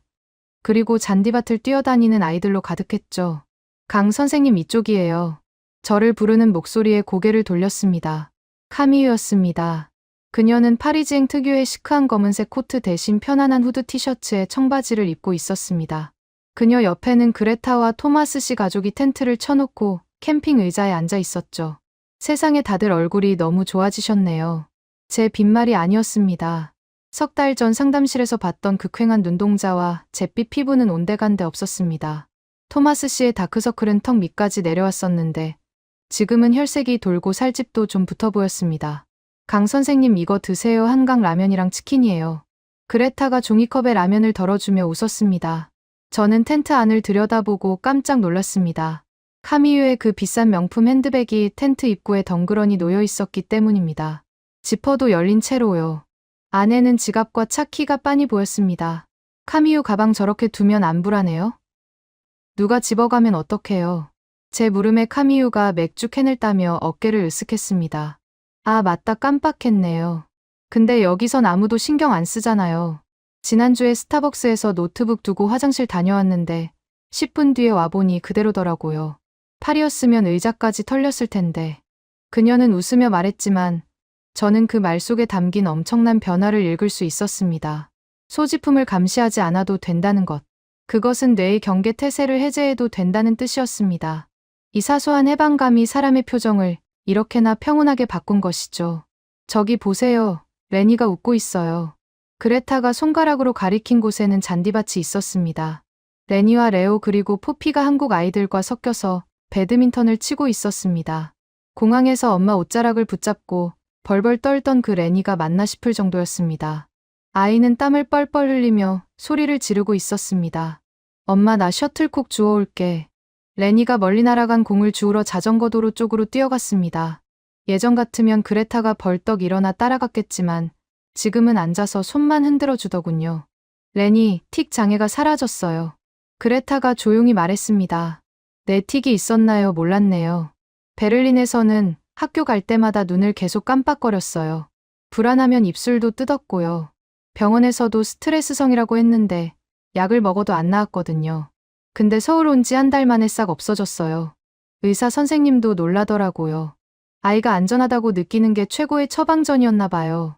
그리고 잔디밭을 뛰어다니는 아이들로 가득했죠. 강 선생님, 이쪽이에요. 저를 부르는 목소리에 고개를 돌렸습니다. 카미유였습니다. 그녀는 파리지행 특유의 시크한 검은색 코트 대신 편안한 후드 티셔츠에 청바지를 입고 있었습니다. 그녀 옆에는 그레타와 토마스 씨 가족이 텐트를 쳐놓고 캠핑 의자에 앉아 있었죠. 세상에, 다들 얼굴이 너무 좋아지셨네요. 제 빈말이 아니었습니다. 석 달 전 상담실에서 봤던 극횡한 눈동자와 잿빛 피부는 온데간데 없었습니다. 토마스 씨의 다크서클은 턱 밑까지 내려왔었는데 지금은 혈색이 돌고 살집도 좀 붙어 보였습니다. 강 선생님, 이거 드세요. 한강 라면이랑 치킨이에요. 그레타가 종이컵에 라면을 덜어주며 웃었습니다. 저는 텐트 안을 들여다보고 깜짝 놀랐습니다. 카미유의 그 비싼 명품 핸드백이 텐트 입구에 덩그러니 놓여 있었기 때문입니다. 지퍼도 열린 채로요. 안에는 지갑과 차키가 빤히 보였습니다. 카미유 가방 저렇게 두면 안 불안해요? 누가 집어가면 어떡해요? 제 물음에 카미유가 맥주 캔을 따며 어깨를 으쓱했습니다. 아, 맞다, 깜빡했네요. 근데 여기선 아무도 신경 안 쓰잖아요. 지난주에 스타벅스에서 노트북 두고 화장실 다녀왔는데 10분 뒤에 와보니 그대로더라고요. 팔이었으면 의자까지 털렸을 텐데. 그녀는 웃으며 말했지만 저는 그 말 속에 담긴 엄청난 변화를 읽을 수 있었습니다. 소지품을 감시하지 않아도 된다는 것. 그것은 뇌의 경계 태세를 해제해도 된다는 뜻이었습니다. 이 사소한 해방감이 사람의 표정을 이렇게나 평온하게 바꾼 것이죠. 저기 보세요. 레니가 웃고 있어요. 그레타가 손가락으로 가리킨 곳에는 잔디밭이 있었습니다. 레니와 레오 그리고 포피가 한국 아이들과 섞여서 배드민턴을 치고 있었습니다. 공항에서 엄마 옷자락을 붙잡고 벌벌 떨던 그 레니가 맞나 싶을 정도였습니다. 아이는 땀을 뻘뻘 흘리며 소리를 지르고 있었습니다. 엄마 나 셔틀콕 주워올게. 레니가 멀리 날아간 공을 주우러 자전거 도로 쪽으로 뛰어갔습니다. 예전 같으면 그레타가 벌떡 일어나 따라갔겠지만 지금은 앉아서 손만 흔들어 주더군요. 레니, 틱 장애가 사라졌어요. 그레타가 조용히 말했습니다. 내 틱이 있었나요? 몰랐네요. 베를린에서는 학교 갈 때마다 눈을 계속 깜빡거렸어요. 불안하면 입술도 뜯었고요. 병원에서도 스트레스성이라고 했는데 약을 먹어도 안 나았거든요. 근데 서울 온 지 한 달 만에 싹 없어졌어요. 의사 선생님도 놀라더라고요. 아이가 안전하다고 느끼는 게 최고의 처방전이었나 봐요.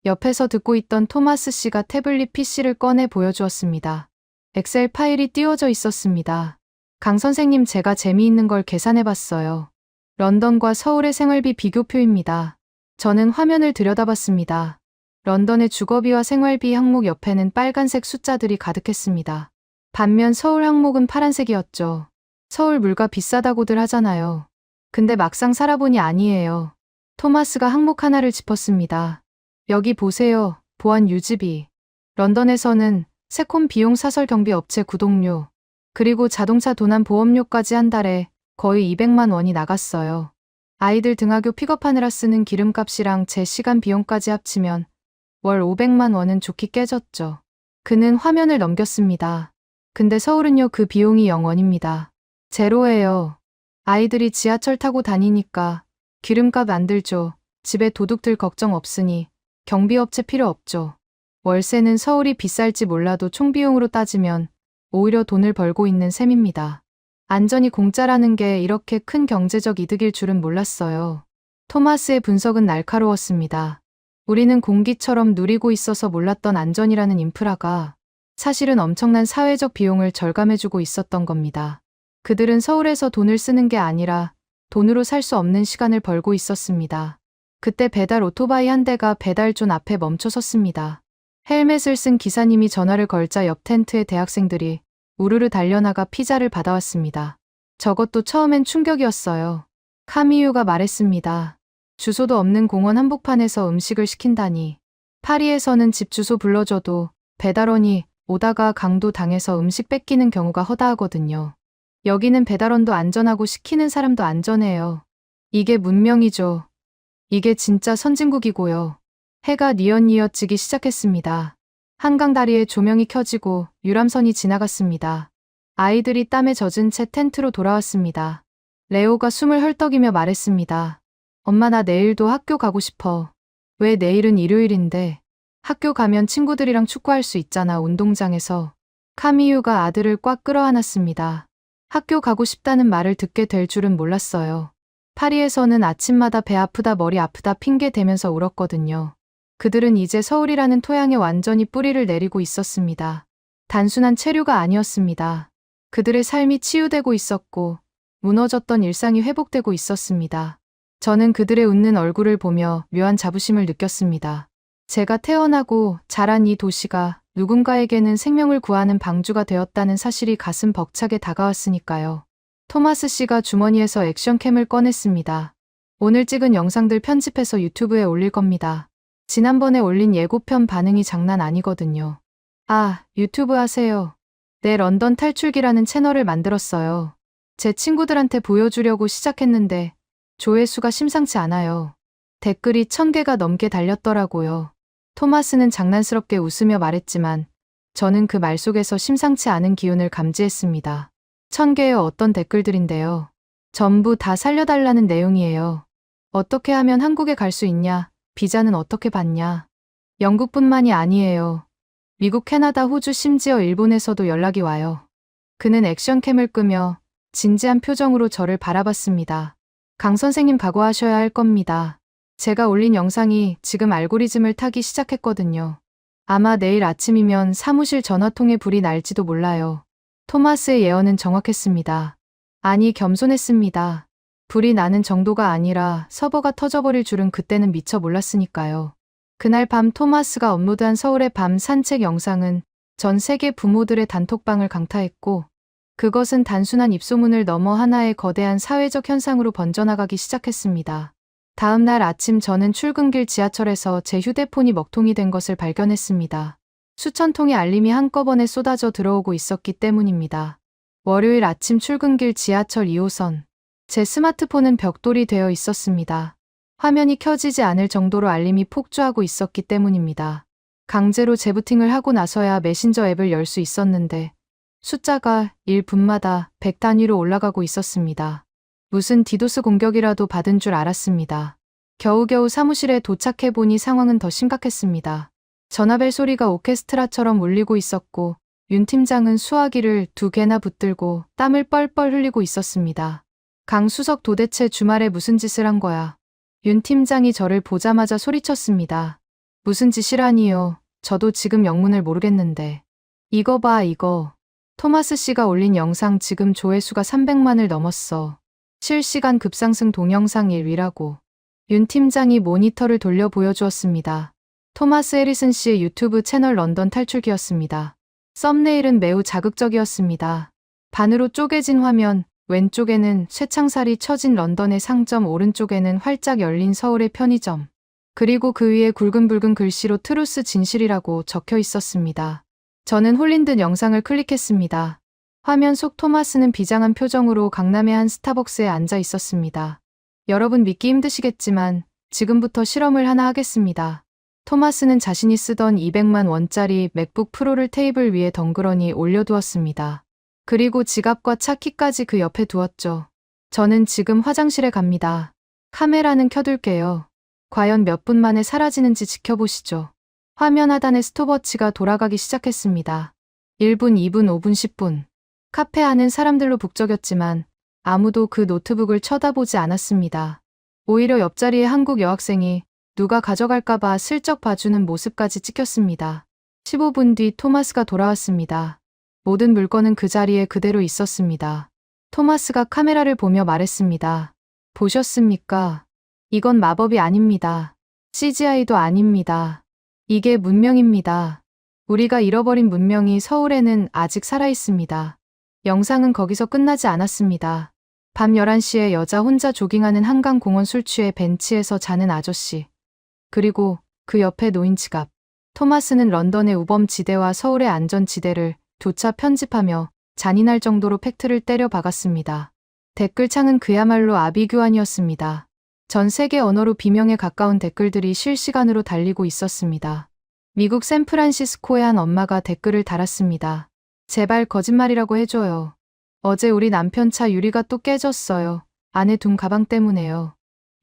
옆에서 듣고 있던 토마스 씨가 태블릿 PC를 꺼내 보여주었습니다. 엑셀 파일이 띄워져 있었습니다. 강 선생님 제가 재미있는 걸 계산해봤어요. 런던과 서울의 생활비 비교표입니다. 저는 화면을 들여다봤습니다. 런던의 주거비와 생활비 항목 옆에는 빨간색 숫자들이 가득했습니다. 반면 서울 항목은 파란색이었죠. 서울 물가 비싸다고들 하잖아요. 근데 막상 살아보니 아니에요. 토마스가 항목 하나를 짚었습니다. 여기 보세요. 보안 유지비. 런던에서는 세콤 비용 사설 경비 업체 구독료, 그리고 자동차 도난 보험료까지 한 달에 거의 200만 원이 나갔어요. 아이들 등하교 픽업하느라 쓰는 기름값이랑 제 시간 비용까지 합치면 월 500만 원은 좋게 깨졌죠. 그는 화면을 넘겼습니다. 근데 서울은요 그 비용이 0원입니다. 제로예요. 아이들이 지하철 타고 다니니까 기름값 안 들죠. 집에 도둑들 걱정 없으니 경비업체 필요 없죠. 월세는 서울이 비쌀지 몰라도 총비용으로 따지면 오히려 돈을 벌고 있는 셈입니다. 안전이 공짜라는 게 이렇게 큰 경제적 이득일 줄은 몰랐어요. 토마스의 분석은 날카로웠습니다. 우리는 공기처럼 누리고 있어서 몰랐던 안전이라는 인프라가 사실은 엄청난 사회적 비용을 절감해주고 있었던 겁니다. 그들은 서울에서 돈을 쓰는 게 아니라 돈으로 살 수 없는 시간을 벌고 있었습니다. 그때 배달 오토바이 한 대가 배달존 앞에 멈춰 섰습니다. 헬멧을 쓴 기사님이 전화를 걸자 옆 텐트의 대학생들이 우르르 달려나가 피자를 받아왔습니다. 저것도 처음엔 충격이었어요. 카미유가 말했습니다. 주소도 없는 공원 한복판에서 음식을 시킨다니. 파리에서는 집 주소 불러줘도 배달원이 오다가 강도 당해서 음식 뺏기는 경우가 허다하거든요. 여기는 배달원도 안전하고 시키는 사람도 안전해요. 이게 문명이죠. 이게 진짜 선진국이고요. 해가 뉘엿뉘엿 지기 시작했습니다. 한강 다리에 조명이 켜지고 유람선이 지나갔습니다. 아이들이 땀에 젖은 채 텐트로 돌아왔습니다. 레오가 숨을 헐떡이며 말했습니다. 엄마 나 내일도 학교 가고 싶어. 왜 내일은 일요일인데? 학교 가면 친구들이랑 축구할 수 있잖아 운동장에서. 카미유가 아들을 꽉 끌어안았습니다. 학교 가고 싶다는 말을 듣게 될 줄은 몰랐어요. 파리에서는 아침마다 배 아프다 머리 아프다 핑계 대면서 울었거든요. 그들은 이제 서울이라는 토양에 완전히 뿌리를 내리고 있었습니다. 단순한 체류가 아니었습니다. 그들의 삶이 치유되고 있었고 무너졌던 일상이 회복되고 있었습니다. 저는 그들의 웃는 얼굴을 보며 묘한 자부심을 느꼈습니다. 제가 태어나고 자란 이 도시가 누군가에게는 생명을 구하는 방주가 되었다는 사실이 가슴 벅차게 다가왔으니까요. 토마스 씨가 주머니에서 액션캠을 꺼냈습니다. 오늘 찍은 영상들 편집해서 유튜브에 올릴 겁니다. 지난번에 올린 예고편 반응이 장난 아니거든요. 아, 유튜브 하세요. 네, 런던 탈출기라는 채널을 만들었어요. 제 친구들한테 보여주려고 시작했는데 조회수가 심상치 않아요. 댓글이 1000개가 넘게 달렸더라고요. 토마스는 장난스럽게 웃으며 말했지만 저는 그 말 속에서 심상치 않은 기운을 감지했습니다. 1000개의 어떤 댓글들인데요. 전부 다 살려달라는 내용이에요. 어떻게 하면 한국에 갈 수 있냐? 비자는 어떻게 받냐? 영국뿐만이 아니에요. 미국, 캐나다, 호주, 심지어 일본에서도 연락이 와요. 그는 액션캠을 끄며 진지한 표정으로 저를 바라봤습니다. 강 선생님 각오하셔야 할 겁니다. 제가 올린 영상이 지금 알고리즘을 타기 시작했거든요. 아마 내일 아침이면 사무실 전화통에 불이 날지도 몰라요. 토마스의 예언은 정확했습니다. 아니, 겸손했습니다. 불이 나는 정도가 아니라 서버가 터져버릴 줄은 그때는 미처 몰랐으니까요. 그날 밤 토마스가 업로드한 서울의 밤 산책 영상은 전 세계 부모들의 단톡방을 강타했고, 그것은 단순한 입소문을 넘어 하나의 거대한 사회적 현상으로 번져나가기 시작했습니다. 다음 날 아침 저는 출근길 지하철에서 제 휴대폰이 먹통이 된 것을 발견했습니다. 수천 통의 알림이 한꺼번에 쏟아져 들어오고 있었기 때문입니다. 월요일 아침 출근길 지하철 2호선. 제 스마트폰은 벽돌이 되어 있었습니다. 화면이 켜지지 않을 정도로 알림이 폭주하고 있었기 때문입니다. 강제로 재부팅을 하고 나서야 메신저 앱을 열 수 있었는데 숫자가 1분마다 100 단위로 올라가고 있었습니다. 무슨 디도스 공격이라도 받은 줄 알았습니다. 겨우겨우 사무실에 도착해보니 상황은 더 심각했습니다. 전화벨 소리가 오케스트라처럼 울리고 있었고 윤 팀장은 수화기를 2개나 붙들고 땀을 뻘뻘 흘리고 있었습니다. 강 수석, 도대체 주말에 무슨 짓을 한 거야? 윤 팀장이 저를 보자마자 소리쳤습니다. 무슨 짓이라니요? 저도 지금 영문을 모르겠는데. 이거 봐, 이거. 토마스 씨가 올린 영상 지금 조회수가 300만을 넘었어. 실시간 급상승 동영상 1위라고. 윤 팀장이 모니터를 돌려 보여주었습니다. 토마스 해리슨 씨의 유튜브 채널 런던 탈출기였습니다. 썸네일은 매우 자극적이었습니다. 반으로 쪼개진 화면, 왼쪽에는 쇠창살이 쳐진 런던의 상점, 오른쪽에는 활짝 열린 서울의 편의점. 그리고 그 위에 굵은 글씨로 트루스, 진실이라고 적혀 있었습니다. 저는 홀린 듯 영상을 클릭했습니다. 화면 속 토마스는 비장한 표정으로 강남의 한 스타벅스에 앉아 있었습니다. 여러분 믿기 힘드시겠지만 지금부터 실험을 하나 하겠습니다. 토마스는 자신이 쓰던 200만 원짜리 맥북 프로를 테이블 위에 덩그러니 올려두었습니다. 그리고 지갑과 차키까지 그 옆에 두었죠. 저는 지금 화장실에 갑니다. 카메라는 켜둘게요. 과연 몇 분 만에 사라지는지 지켜보시죠. 화면 하단의 스톱워치가 돌아가기 시작했습니다. 1분, 2분, 5분, 10분. 카페 안은 사람들로 북적였지만 아무도 그 노트북을 쳐다보지 않았습니다. 오히려 옆자리의 한국 여학생이 누가 가져갈까봐 슬쩍 봐주는 모습까지 찍혔습니다. 15분 뒤 토마스가 돌아왔습니다. 모든 물건은 그 자리에 그대로 있었습니다. 토마스가 카메라를 보며 말했습니다. 보셨습니까? 이건 마법이 아닙니다. CGI도 아닙니다. 이게 문명입니다. 우리가 잃어버린 문명이 서울에는 아직 살아있습니다. 영상은 거기서 끝나지 않았습니다. 밤 11시에 여자 혼자 조깅하는 한강공원 술 취해 벤치에서 자는 아저씨. 그리고 그 옆에 놓인 지갑. 토마스는 런던의 우범지대와 서울의 안전지대를 조차 편집하며 잔인할 정도로 팩트를 때려 박았습니다. 댓글창은 그야말로 아비규환이었습니다. 전 세계 언어로 비명에 가까운 댓글들이 실시간으로 달리고 있었습니다. 미국 샌프란시스코의 한 엄마가 댓글을 달았습니다. 제발 거짓말이라고 해줘요. 어제 우리 남편 차 유리가 또 깨졌어요. 안에 둔 가방 때문에요.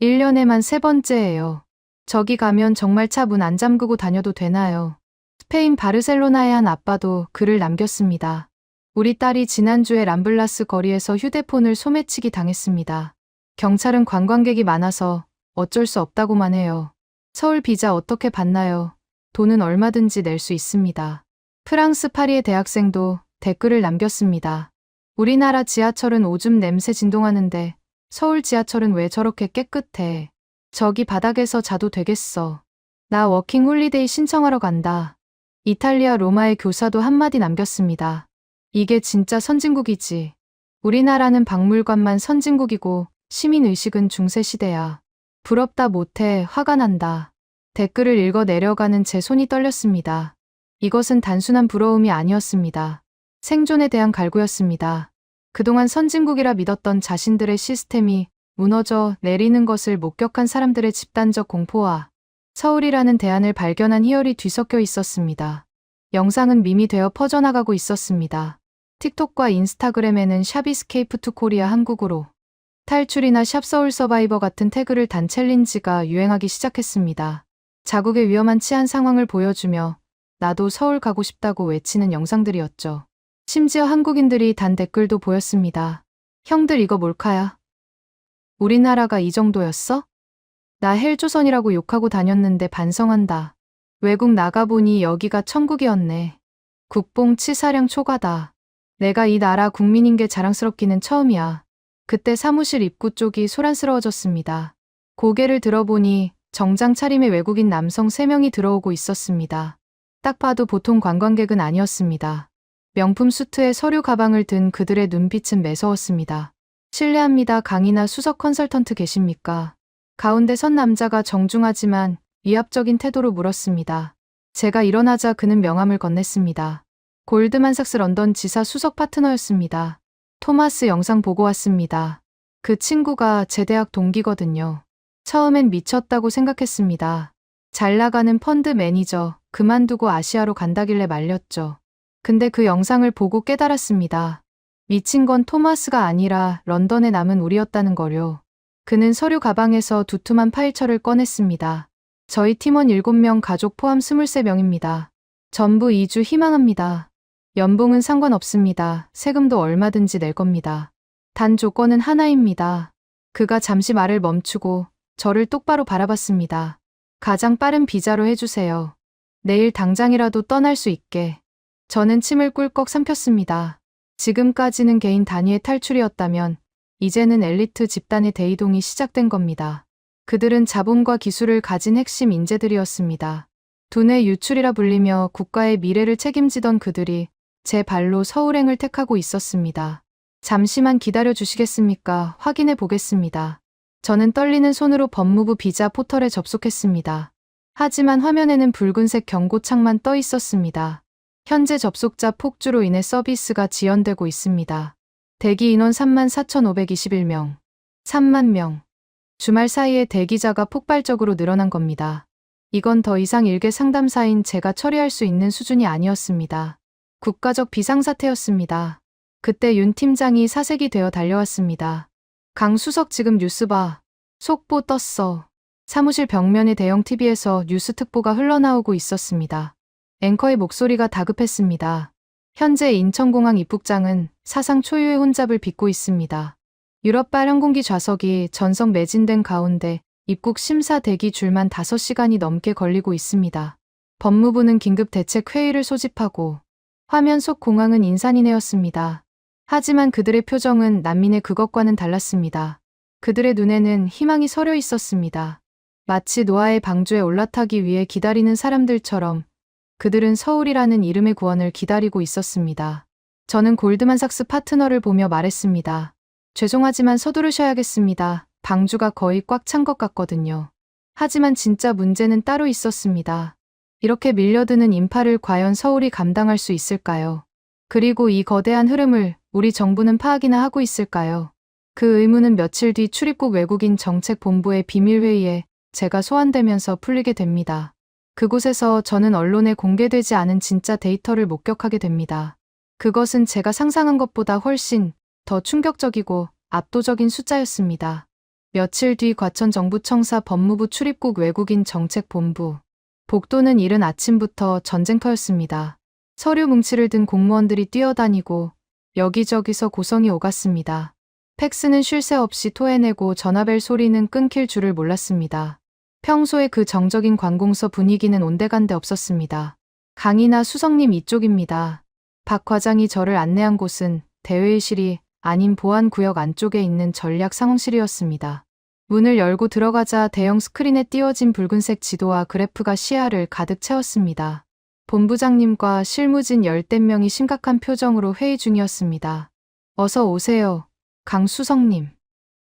1년에만 3번째예요. 저기 가면 정말 차 문 안 잠그고 다녀도 되나요? 스페인 바르셀로나의 한 아빠도 글을 남겼습니다. 우리 딸이 지난주에 람블라스 거리에서 휴대폰을 소매치기 당했습니다. 경찰은 관광객이 많아서 어쩔 수 없다고만 해요. 서울 비자 어떻게 받나요? 돈은 얼마든지 낼 수 있습니다. 프랑스 파리의 대학생도 댓글을 남겼습니다. 우리나라 지하철은 오줌 냄새 진동하는데 서울 지하철은 왜 저렇게 깨끗해? 저기 바닥에서 자도 되겠어. 나 워킹 홀리데이 신청하러 간다. 이탈리아 로마의 교사도 한마디 남겼습니다. 이게 진짜 선진국이지. 우리나라는 박물관만 선진국이고 시민의식은 중세시대야. 부럽다 못해 화가 난다. 댓글을 읽어 내려가는 제 손이 떨렸습니다. 이것은 단순한 부러움이 아니었습니다. 생존에 대한 갈구였습니다. 그동안 선진국이라 믿었던 자신들의 시스템이 무너져 내리는 것을 목격한 사람들의 집단적 공포와 서울이라는 대안을 발견한 희열이 뒤섞여 있었습니다. 영상은 밈이 되어 퍼져나가고 있었습니다. 틱톡과 인스타그램에는 샵 이스케이프 투 코리아 한국으로 탈출이나 샵 서울 서바이버 같은 태그를 단 챌린지가 유행하기 시작했습니다. 자국의 위험한 치안 상황을 보여주며 나도 서울 가고 싶다고 외치는 영상들이었죠. 심지어 한국인들이 단 댓글도 보였습니다. 형들 이거 몰카야? 우리나라가 이 정도였어? 나 헬조선이라고 욕하고 다녔는데 반성한다. 외국 나가보니 여기가 천국이었네. 국뽕 치사량 초과다. 내가 이 나라 국민인 게 자랑스럽기는 처음이야. 그때 사무실 입구 쪽이 소란스러워졌습니다. 고개를 들어보니 정장 차림의 외국인 남성 3명이 들어오고 있었습니다. 딱 봐도 보통 관광객은 아니었습니다. 명품 수트에 서류 가방을 든 그들의 눈빛은 매서웠습니다. 실례합니다. 강인하 수석 컨설턴트 계십니까? 가운데 선 남자가 정중하지만 위압적인 태도로 물었습니다. 제가 일어나자 그는 명함을 건넸습니다. 골드만삭스 런던 지사 수석 파트너였습니다. 토마스 영상 보고 왔습니다. 그 친구가 제 대학 동기거든요. 처음엔 미쳤다고 생각했습니다. 잘 나가는 펀드 매니저, 그만두고 아시아로 간다길래 말렸죠. 근데 그 영상을 보고 깨달았습니다. 미친 건 토마스가 아니라 런던에 남은 우리였다는 거요. 그는 서류 가방에서 두툼한 파일처를 꺼냈습니다. 저희 팀원 7명 가족 포함 23명입니다. 전부 이주 희망합니다. 연봉은 상관없습니다. 세금도 얼마든지 낼 겁니다. 단 조건은 하나입니다. 그가 잠시 말을 멈추고 저를 똑바로 바라봤습니다. 가장 빠른 비자로 해주세요. 내일 당장이라도 떠날 수 있게. 저는 침을 꿀꺽 삼켰습니다. 지금까지는 개인 단위의 탈출이었다면 이제는 엘리트 집단의 대이동이 시작된 겁니다. 그들은 자본과 기술을 가진 핵심 인재들이었습니다. 두뇌 유출이라 불리며 국가의 미래를 책임지던 그들이 제 발로 서울행을 택하고 있었습니다. 잠시만 기다려 주시겠습니까? 확인해 보겠습니다. 저는 떨리는 손으로 법무부 비자 포털에 접속했습니다. 하지만 화면에는 붉은색 경고창만 떠 있었습니다. 현재 접속자 폭주로 인해 서비스가 지연되고 있습니다. 대기 인원 34,521명. 3만 명. 주말 사이에 대기자가 폭발적으로 늘어난 겁니다. 이건 더 이상 일개 상담사인 제가 처리할 수 있는 수준이 아니었습니다. 국가적 비상사태였습니다. 그때 윤 팀장이 사색이 되어 달려왔습니다. 강 수석 지금 뉴스 봐. 속보 떴어. 사무실 벽면의 대형 TV에서 뉴스 특보가 흘러나오고 있었습니다. 앵커의 목소리가 다급했습니다. 현재 인천공항 입국장은 사상 초유의 혼잡을 빚고 있습니다. 유럽발 항공기 좌석이 전석 매진된 가운데 입국 심사 대기 줄만 5시간이 넘게 걸리고 있습니다. 법무부는 긴급 대책 회의를 소집하고 화면 속 공항은 인산이네였습니다. 하지만 그들의 표정은 난민의 그것과는 달랐습니다. 그들의 눈에는 희망이 서려 있었습니다. 마치 노아의 방주에 올라타기 위해 기다리는 사람들처럼 그들은 서울이라는 이름의 구원을 기다리고 있었습니다. 저는 골드만삭스 파트너를 보며 말했습니다. 죄송하지만 서두르셔야겠습니다. 방주가 거의 꽉 찬 것 같거든요. 하지만 진짜 문제는 따로 있었습니다. 이렇게 밀려드는 인파를 과연 서울이 감당할 수 있을까요? 그리고 이 거대한 흐름을 우리 정부는 파악이나 하고 있을까요? 그 의문은 며칠 뒤 출입국 외국인 정책본부의 비밀회의에 제가 소환되면서 풀리게 됩니다. 그곳에서 저는 언론에 공개되지 않은 진짜 데이터를 목격하게 됩니다. 그것은 제가 상상한 것보다 훨씬 더 충격적이고 압도적인 숫자였습니다. 며칠 뒤 과천정부청사 법무부 출입국 외국인 정책본부. 복도는 이른 아침부터 전쟁터였습니다. 서류 뭉치를 든 공무원들이 뛰어다니고 여기저기서 고성이 오갔습니다. 팩스는 쉴 새 없이 토해내고 전화벨 소리는 끊길 줄을 몰랐습니다. 평소에 그 정적인 관공서 분위기는 온데간데 없었습니다. 강인하 수석님 이쪽입니다. 박 과장이 저를 안내한 곳은 대회의실이 아닌 보안구역 안쪽에 있는 전략 상황실이었습니다. 문을 열고 들어가자 대형 스크린에 띄워진 붉은색 지도와 그래프가 시야를 가득 채웠습니다. 본부장님과 실무진 10대 명이 심각한 표정으로 회의 중이었습니다. 어서 오세요, 강 수석님.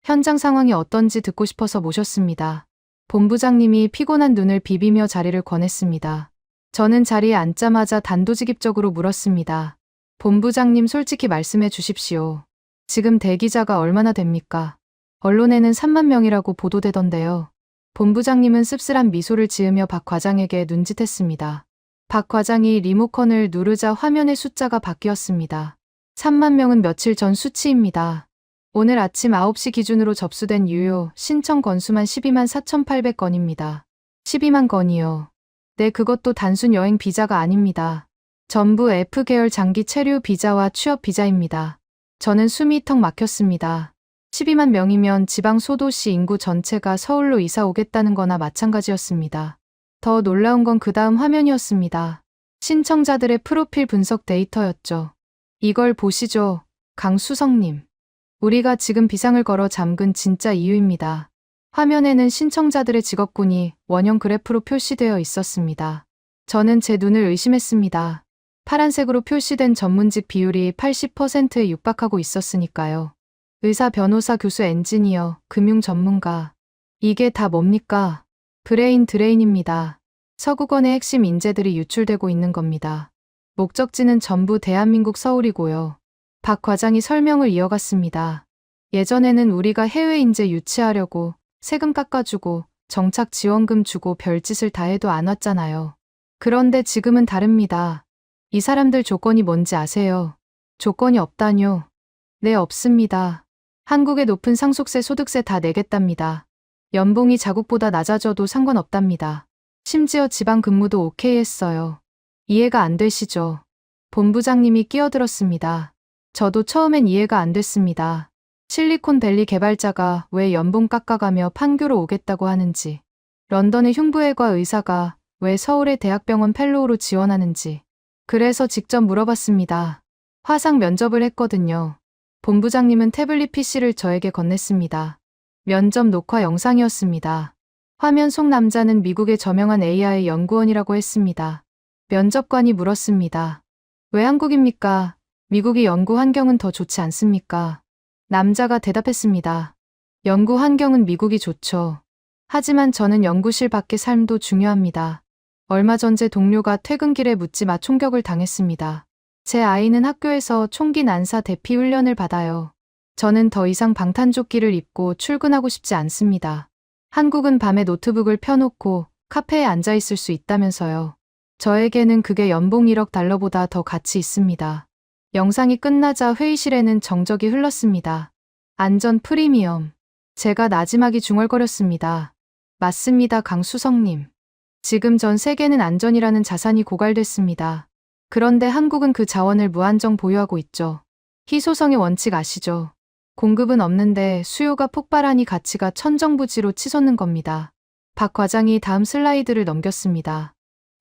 현장 상황이 어떤지 듣고 싶어서 모셨습니다. 본부장님이 피곤한 눈을 비비며 자리를 권했습니다. 저는 자리에 앉자마자 단도직입적으로 물었습니다. 본부장님 솔직히 말씀해 주십시오. 지금 대기자가 얼마나 됩니까? 언론에는 3만 명이라고 보도되던데요. 본부장님은 씁쓸한 미소를 지으며 박 과장에게 눈짓했습니다. 박 과장이 리모컨을 누르자 화면의 숫자가 바뀌었습니다. 3만 명은 며칠 전 수치입니다. 오늘 아침 9시 기준으로 접수된 유효 신청 건수만 12만 4,800건입니다. 12만 건이요. 네, 그것도 단순 여행 비자가 아닙니다. 전부 F계열 장기 체류 비자와 취업 비자입니다. 저는 숨이 턱 막혔습니다. 12만 명이면 지방 소도시 인구 전체가 서울로 이사 오겠다는 거나 마찬가지였습니다. 더 놀라운 건 그 다음 화면이었습니다. 신청자들의 프로필 분석 데이터였죠. 이걸 보시죠. 강수성님. 우리가 지금 비상을 걸어 잠근 진짜 이유입니다. 화면에는 신청자들의 직업군이 원형 그래프로 표시되어 있었습니다. 저는 제 눈을 의심했습니다. 파란색으로 표시된 전문직 비율이 80%에 육박하고 있었으니까요. 의사, 변호사, 교수, 엔지니어, 금융 전문가. 이게 다 뭡니까? 브레인 드레인입니다. 서구권의 핵심 인재들이 유출되고 있는 겁니다. 목적지는 전부 대한민국 서울이고요. 박 과장이 설명을 이어갔습니다. 예전에는 우리가 해외 인재 유치하려고 세금 깎아주고 정착 지원금 주고 별짓을 다 해도 안 왔잖아요. 그런데 지금은 다릅니다. 이 사람들 조건이 뭔지 아세요? 조건이 없다뇨? 네, 없습니다. 한국의 높은 상속세, 소득세 다 내겠답니다. 연봉이 자국보다 낮아져도 상관없답니다. 심지어 지방 근무도 오케이 했어요. 이해가 안 되시죠? 본부장님이 끼어들었습니다. 저도 처음엔 이해가 안 됐습니다. 실리콘밸리 개발자가 왜 연봉 깎아가며 판교로 오겠다고 하는지, 런던의 흉부외과 의사가 왜 서울의 대학병원 펠로우로 지원하는지, 그래서 직접 물어봤습니다. 화상 면접을 했거든요. 본부장님은 태블릿 PC를 저에게 건넸습니다. 면접 녹화 영상이었습니다. 화면 속 남자는 미국의 저명한 AI 연구원이라고 했습니다. 면접관이 물었습니다. 왜 한국입니까? 미국이 연구 환경은 더 좋지 않습니까? 남자가 대답했습니다. 연구 환경은 미국이 좋죠. 하지만 저는 연구실 밖의 삶도 중요합니다. 얼마 전 제 동료가 퇴근길에 묻지마 총격을 당했습니다. 제 아이는 학교에서 총기 난사 대피 훈련을 받아요. 저는 더 이상 방탄조끼를 입고 출근하고 싶지 않습니다. 한국은 밤에 노트북을 펴놓고 카페에 앉아 있을 수 있다면서요. 저에게는 그게 연봉 1억 달러보다 더 가치 있습니다. 영상이 끝나자 회의실에는 정적이 흘렀습니다. 안전 프리미엄. 제가 나지막이 중얼거렸습니다. 맞습니다, 강수성님. 지금 전 세계는 안전이라는 자산이 고갈됐습니다. 그런데 한국은 그 자원을 무한정 보유하고 있죠. 희소성의 원칙 아시죠? 공급은 없는데 수요가 폭발하니 가치가 천정부지로 치솟는 겁니다. 박 과장이 다음 슬라이드를 넘겼습니다.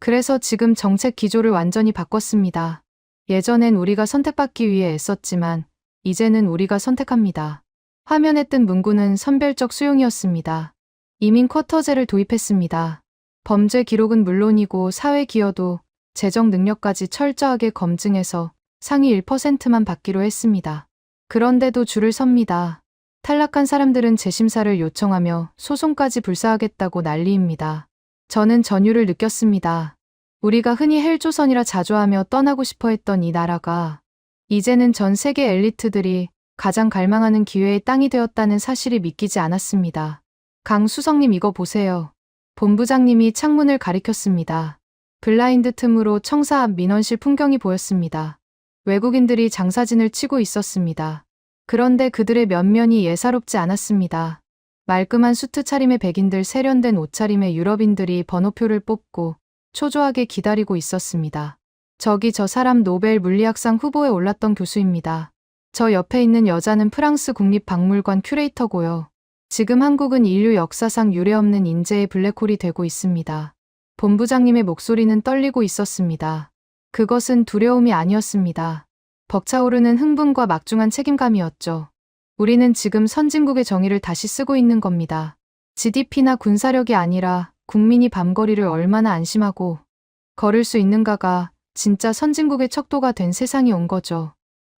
그래서 지금 정책 기조를 완전히 바꿨습니다. 예전엔 우리가 선택받기 위해 애썼지만 이제는 우리가 선택합니다. 화면에 뜬 문구는 선별적 수용이었습니다. 이민 쿼터제를 도입했습니다. 범죄 기록은 물론이고 사회 기여도 재정 능력까지 철저하게 검증해서 상위 1%만 받기로 했습니다. 그런데도 줄을 섭니다. 탈락한 사람들은 재심사를 요청하며 소송까지 불사하겠다고 난리입니다. 저는 전율을 느꼈습니다. 우리가 흔히 헬조선이라 자조하며 떠나고 싶어 했던 이 나라가 이제는 전 세계 엘리트들이 가장 갈망하는 기회의 땅이 되었다는 사실이 믿기지 않았습니다. 강수성님 이거 보세요. 본부장님이 창문을 가리켰습니다. 블라인드 틈으로 청사 앞 민원실 풍경이 보였습니다. 외국인들이 장사진을 치고 있었습니다. 그런데 그들의 면면이 예사롭지 않았습니다. 말끔한 수트 차림의 백인들, 세련된 옷차림의 유럽인들이 번호표를 뽑고 초조하게 기다리고 있었습니다. 저기 저 사람 노벨 물리학상 후보에 올랐던 교수입니다. 저 옆에 있는 여자는 프랑스 국립박물관 큐레이터고요. 지금 한국은 인류 역사상 유례없는 인재의 블랙홀이 되고 있습니다. 본부장님의 목소리는 떨리고 있었습니다. 그것은 두려움이 아니었습니다. 벅차오르는 흥분과 막중한 책임감이었죠. 우리는 지금 선진국의 정의를 다시 쓰고 있는 겁니다. GDP나 군사력이 아니라 국민이 밤거리를 얼마나 안심하고 걸을 수 있는가가 진짜 선진국의 척도가 된 세상이 온 거죠.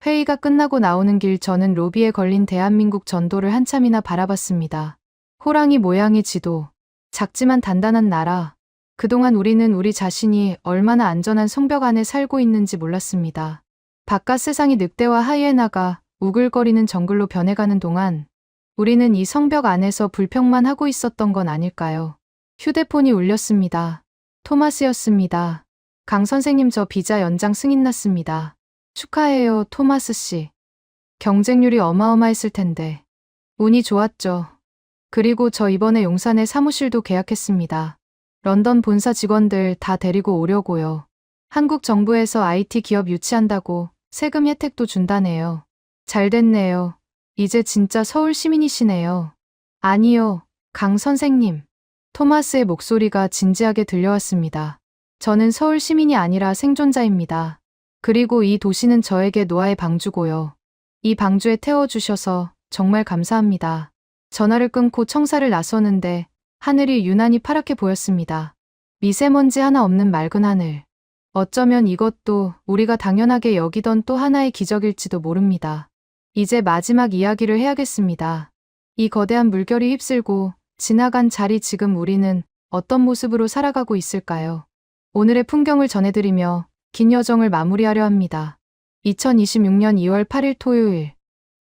회의가 끝나고 나오는 길 저는 로비에 걸린 대한민국 전도를 한참이나 바라봤습니다. 호랑이 모양의 지도, 작지만 단단한 나라. 그동안 우리는 우리 자신이 얼마나 안전한 성벽 안에 살고 있는지 몰랐습니다. 바깥 세상이 늑대와 하이에나가 우글거리는 정글로 변해가는 동안 우리는 이 성벽 안에서 불평만 하고 있었던 건 아닐까요? 휴대폰이 울렸습니다. 토마스였습니다. 강 선생님 저 비자 연장 승인 났습니다. 축하해요, 토마스 씨. 경쟁률이 어마어마했을 텐데. 운이 좋았죠. 그리고 저 이번에 용산에 사무실도 계약했습니다. 런던 본사 직원들 다 데리고 오려고요. 한국 정부에서 IT 기업 유치한다고 세금 혜택도 준다네요. 잘 됐네요. 이제 진짜 서울 시민이시네요. 아니요, 강 선생님. 토마스의 목소리가 진지하게 들려왔습니다. 저는 서울 시민이 아니라 생존자입니다. 그리고 이 도시는 저에게 노아의 방주고요. 이 방주에 태워주셔서 정말 감사합니다. 전화를 끊고 청사를 나서는데 하늘이 유난히 파랗게 보였습니다. 미세먼지 하나 없는 맑은 하늘. 어쩌면 이것도 우리가 당연하게 여기던 또 하나의 기적일지도 모릅니다. 이제 마지막 이야기를 해야겠습니다. 이 거대한 물결이 휩쓸고 지나간 자리 지금 우리는 어떤 모습으로 살아가고 있을까요? 오늘의 풍경을 전해드리며 긴 여정을 마무리하려 합니다. 2026년 2월 8일 토요일.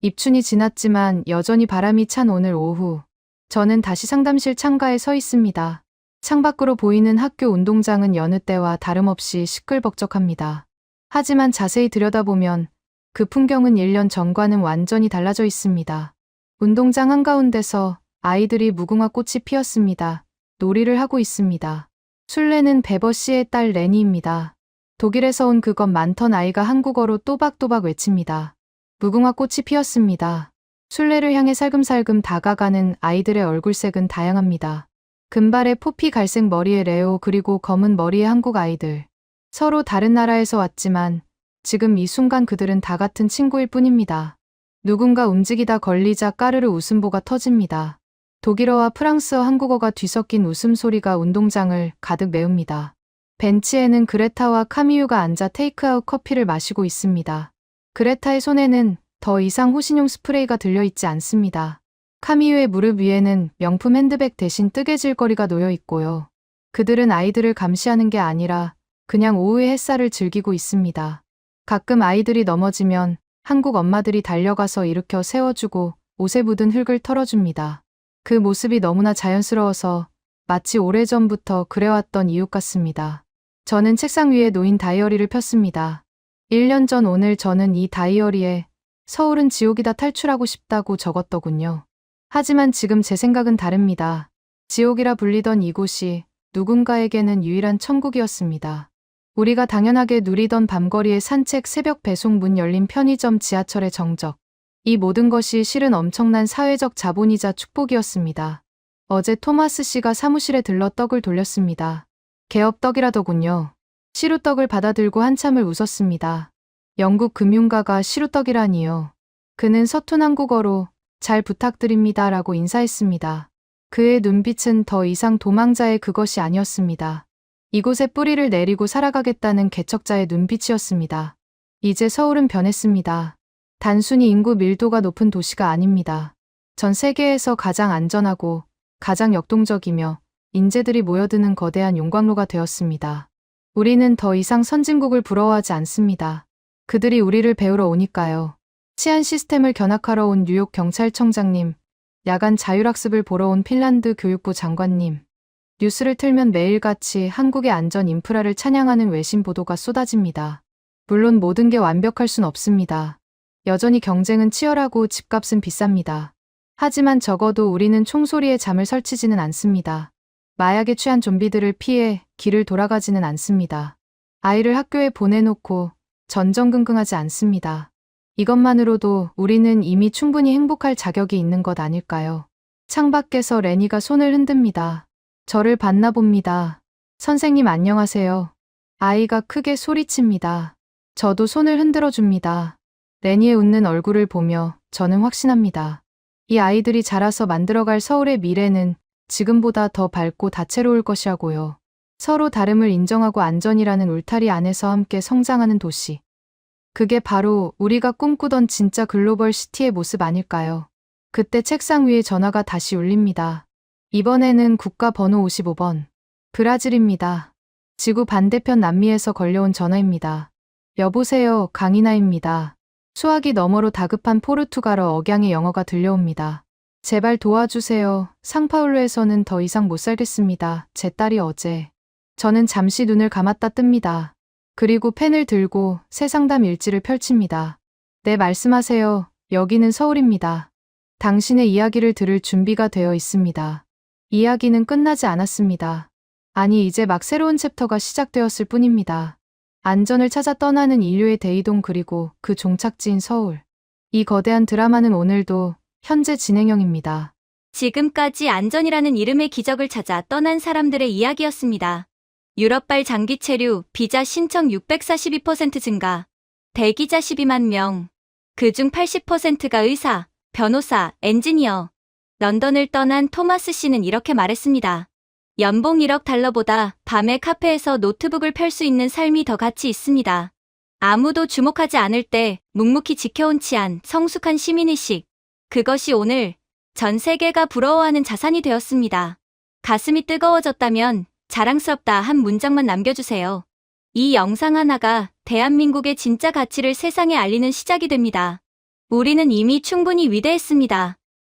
입춘이 지났지만 여전히 바람이 찬 오늘 오후. 저는 다시 상담실 창가에 서 있습니다. 창밖으로 보이는 학교 운동장은 여느 때와 다름없이 시끌벅적합니다. 하지만 자세히 들여다보면 그 풍경은 1년 전과는 완전히 달라져 있습니다. 운동장 한가운데서 아이들이 무궁화 꽃이 피었습니다. 놀이를 하고 있습니다. 술래는 베버 씨의 딸 레니입니다. 독일에서 온 그것 많던 아이가 한국어로 또박또박 외칩니다. 무궁화 꽃이 피었습니다. 술래를 향해 살금살금 다가가는 아이들의 얼굴색은 다양합니다. 금발의 포피, 갈색 머리의 레오, 그리고 검은 머리의 한국 아이들. 서로 다른 나라에서 왔지만 지금 이 순간 그들은 다 같은 친구일 뿐입니다. 누군가 움직이다 걸리자 까르르 웃음보가 터집니다. 독일어와 프랑스어, 한국어가 뒤섞인 웃음소리가 운동장을 가득 메웁니다. 벤치에는 그레타와 카미유가 앉아 테이크아웃 커피를 마시고 있습니다. 그레타의 손에는 더 이상 호신용 스프레이가 들려있지 않습니다. 카미유의 무릎 위에는 명품 핸드백 대신 뜨개질거리가 놓여 있고요. 그들은 아이들을 감시하는 게 아니라 그냥 오후의 햇살을 즐기고 있습니다. 가끔 아이들이 넘어지면 한국 엄마들이 달려가서 일으켜 세워주고 옷에 묻은 흙을 털어줍니다. 그 모습이 너무나 자연스러워서 마치 오래전부터 그래왔던 이웃 같습니다. 저는 책상 위에 놓인 다이어리를 폈습니다. 1년 전 오늘 저는 이 다이어리에 서울은 지옥이다, 탈출하고 싶다고 적었더군요. 하지만 지금 제 생각은 다릅니다. 지옥이라 불리던 이곳이 누군가에게는 유일한 천국이었습니다. 우리가 당연하게 누리던 밤거리의 산책, 새벽 배송, 문 열린 편의점, 지하철의 정적. 이 모든 것이 실은 엄청난 사회적 자본이자 축복이었습니다. 어제 토마스 씨가 사무실에 들러 떡을 돌렸습니다. 개업떡이라더군요. 시루떡을 받아들고 한참을 웃었습니다. 영국 금융가가 시루떡이라니요. 그는 서툰 한국어로 잘 부탁드립니다 라고 인사했습니다. 그의 눈빛은 더 이상 도망자의 그것이 아니었습니다. 이곳에 뿌리를 내리고 살아가겠다는 개척자의 눈빛이었습니다. 이제 서울은 변했습니다. 단순히 인구 밀도가 높은 도시가 아닙니다. 전 세계에서 가장 안전하고 가장 역동적이며 인재들이 모여드는 거대한 용광로가 되었습니다. 우리는 더 이상 선진국을 부러워하지 않습니다. 그들이 우리를 배우러 오니까요. 치안 시스템을 견학하러 온 뉴욕 경찰청장님, 야간 자율학습을 보러 온 핀란드 교육부 장관님, 뉴스를 틀면 매일같이 한국의 안전 인프라를 찬양하는 외신 보도가 쏟아집니다. 물론 모든 게 완벽할 순 없습니다. 여전히 경쟁은 치열하고 집값은 비쌉니다. 하지만 적어도 우리는 총소리에 잠을 설치지는 않습니다. 마약에 취한 좀비들을 피해 길을 돌아가지는 않습니다. 아이를 학교에 보내놓고 전전긍긍하지 않습니다. 이것만으로도 우리는 이미 충분히 행복할 자격이 있는 것 아닐까요? 창밖에서 레니가 손을 흔듭니다. 저를 봤나 봅니다. 선생님 안녕하세요. 아이가 크게 소리칩니다. 저도 손을 흔들어 줍니다. 레니의 웃는 얼굴을 보며 저는 확신합니다. 이 아이들이 자라서 만들어갈 서울의 미래는 지금보다 더 밝고 다채로울 것이라고요. 서로 다름을 인정하고 안전이라는 울타리 안에서 함께 성장하는 도시. 그게 바로 우리가 꿈꾸던 진짜 글로벌 시티의 모습 아닐까요? 그때 책상 위에 전화가 다시 울립니다. 이번에는 국가 번호 55번. 브라질입니다. 지구 반대편 남미에서 걸려온 전화입니다. 여보세요, 강이나입니다. 수화기 너머로 다급한 포르투갈어 억양의 영어가 들려옵니다. 제발 도와주세요. 상파울루에서는 더 이상 못 살겠습니다. 제 딸이 어제. 저는 잠시 눈을 감았다 뜹니다. 그리고 펜을 들고 새 상담 일지를 펼칩니다. 네, 말씀하세요. 여기는 서울입니다. 당신의 이야기를 들을 준비가 되어 있습니다. 이야기는 끝나지 않았습니다. 아니, 이제 막 새로운 챕터가 시작되었을 뿐입니다. 안전을 찾아 떠나는 인류의 대이동, 그리고 그 종착지인 서울. 이 거대한 드라마는 오늘도 현재 진행형입니다. 지금까지 안전이라는 이름의 기적을 찾아 떠난 사람들의 이야기였습니다. 유럽발 장기 체류, 비자 신청 642% 증가, 대기자 12만 명. 그중 80%가 의사, 변호사, 엔지니어. 런던을 떠난 토마스 씨는 이렇게 말했습니다. 연봉 1억 달러보다 밤에 카페에서 노트북을 펼 수 있는 삶이 더 가치 있습니다. 아무도 주목하지 않을 때 묵묵히 지켜온 치안, 성숙한 시민의식. 그것이 오늘 전 세계가 부러워하는 자산이 되었습니다. 가슴이 뜨거워졌다면 자랑스럽다 한 문장만 남겨주세요. 이 영상 하나가 대한민국의 진짜 가치를 세상에 알리는 시작이 됩니다. 우리는 이미 충분히 위대했습니다.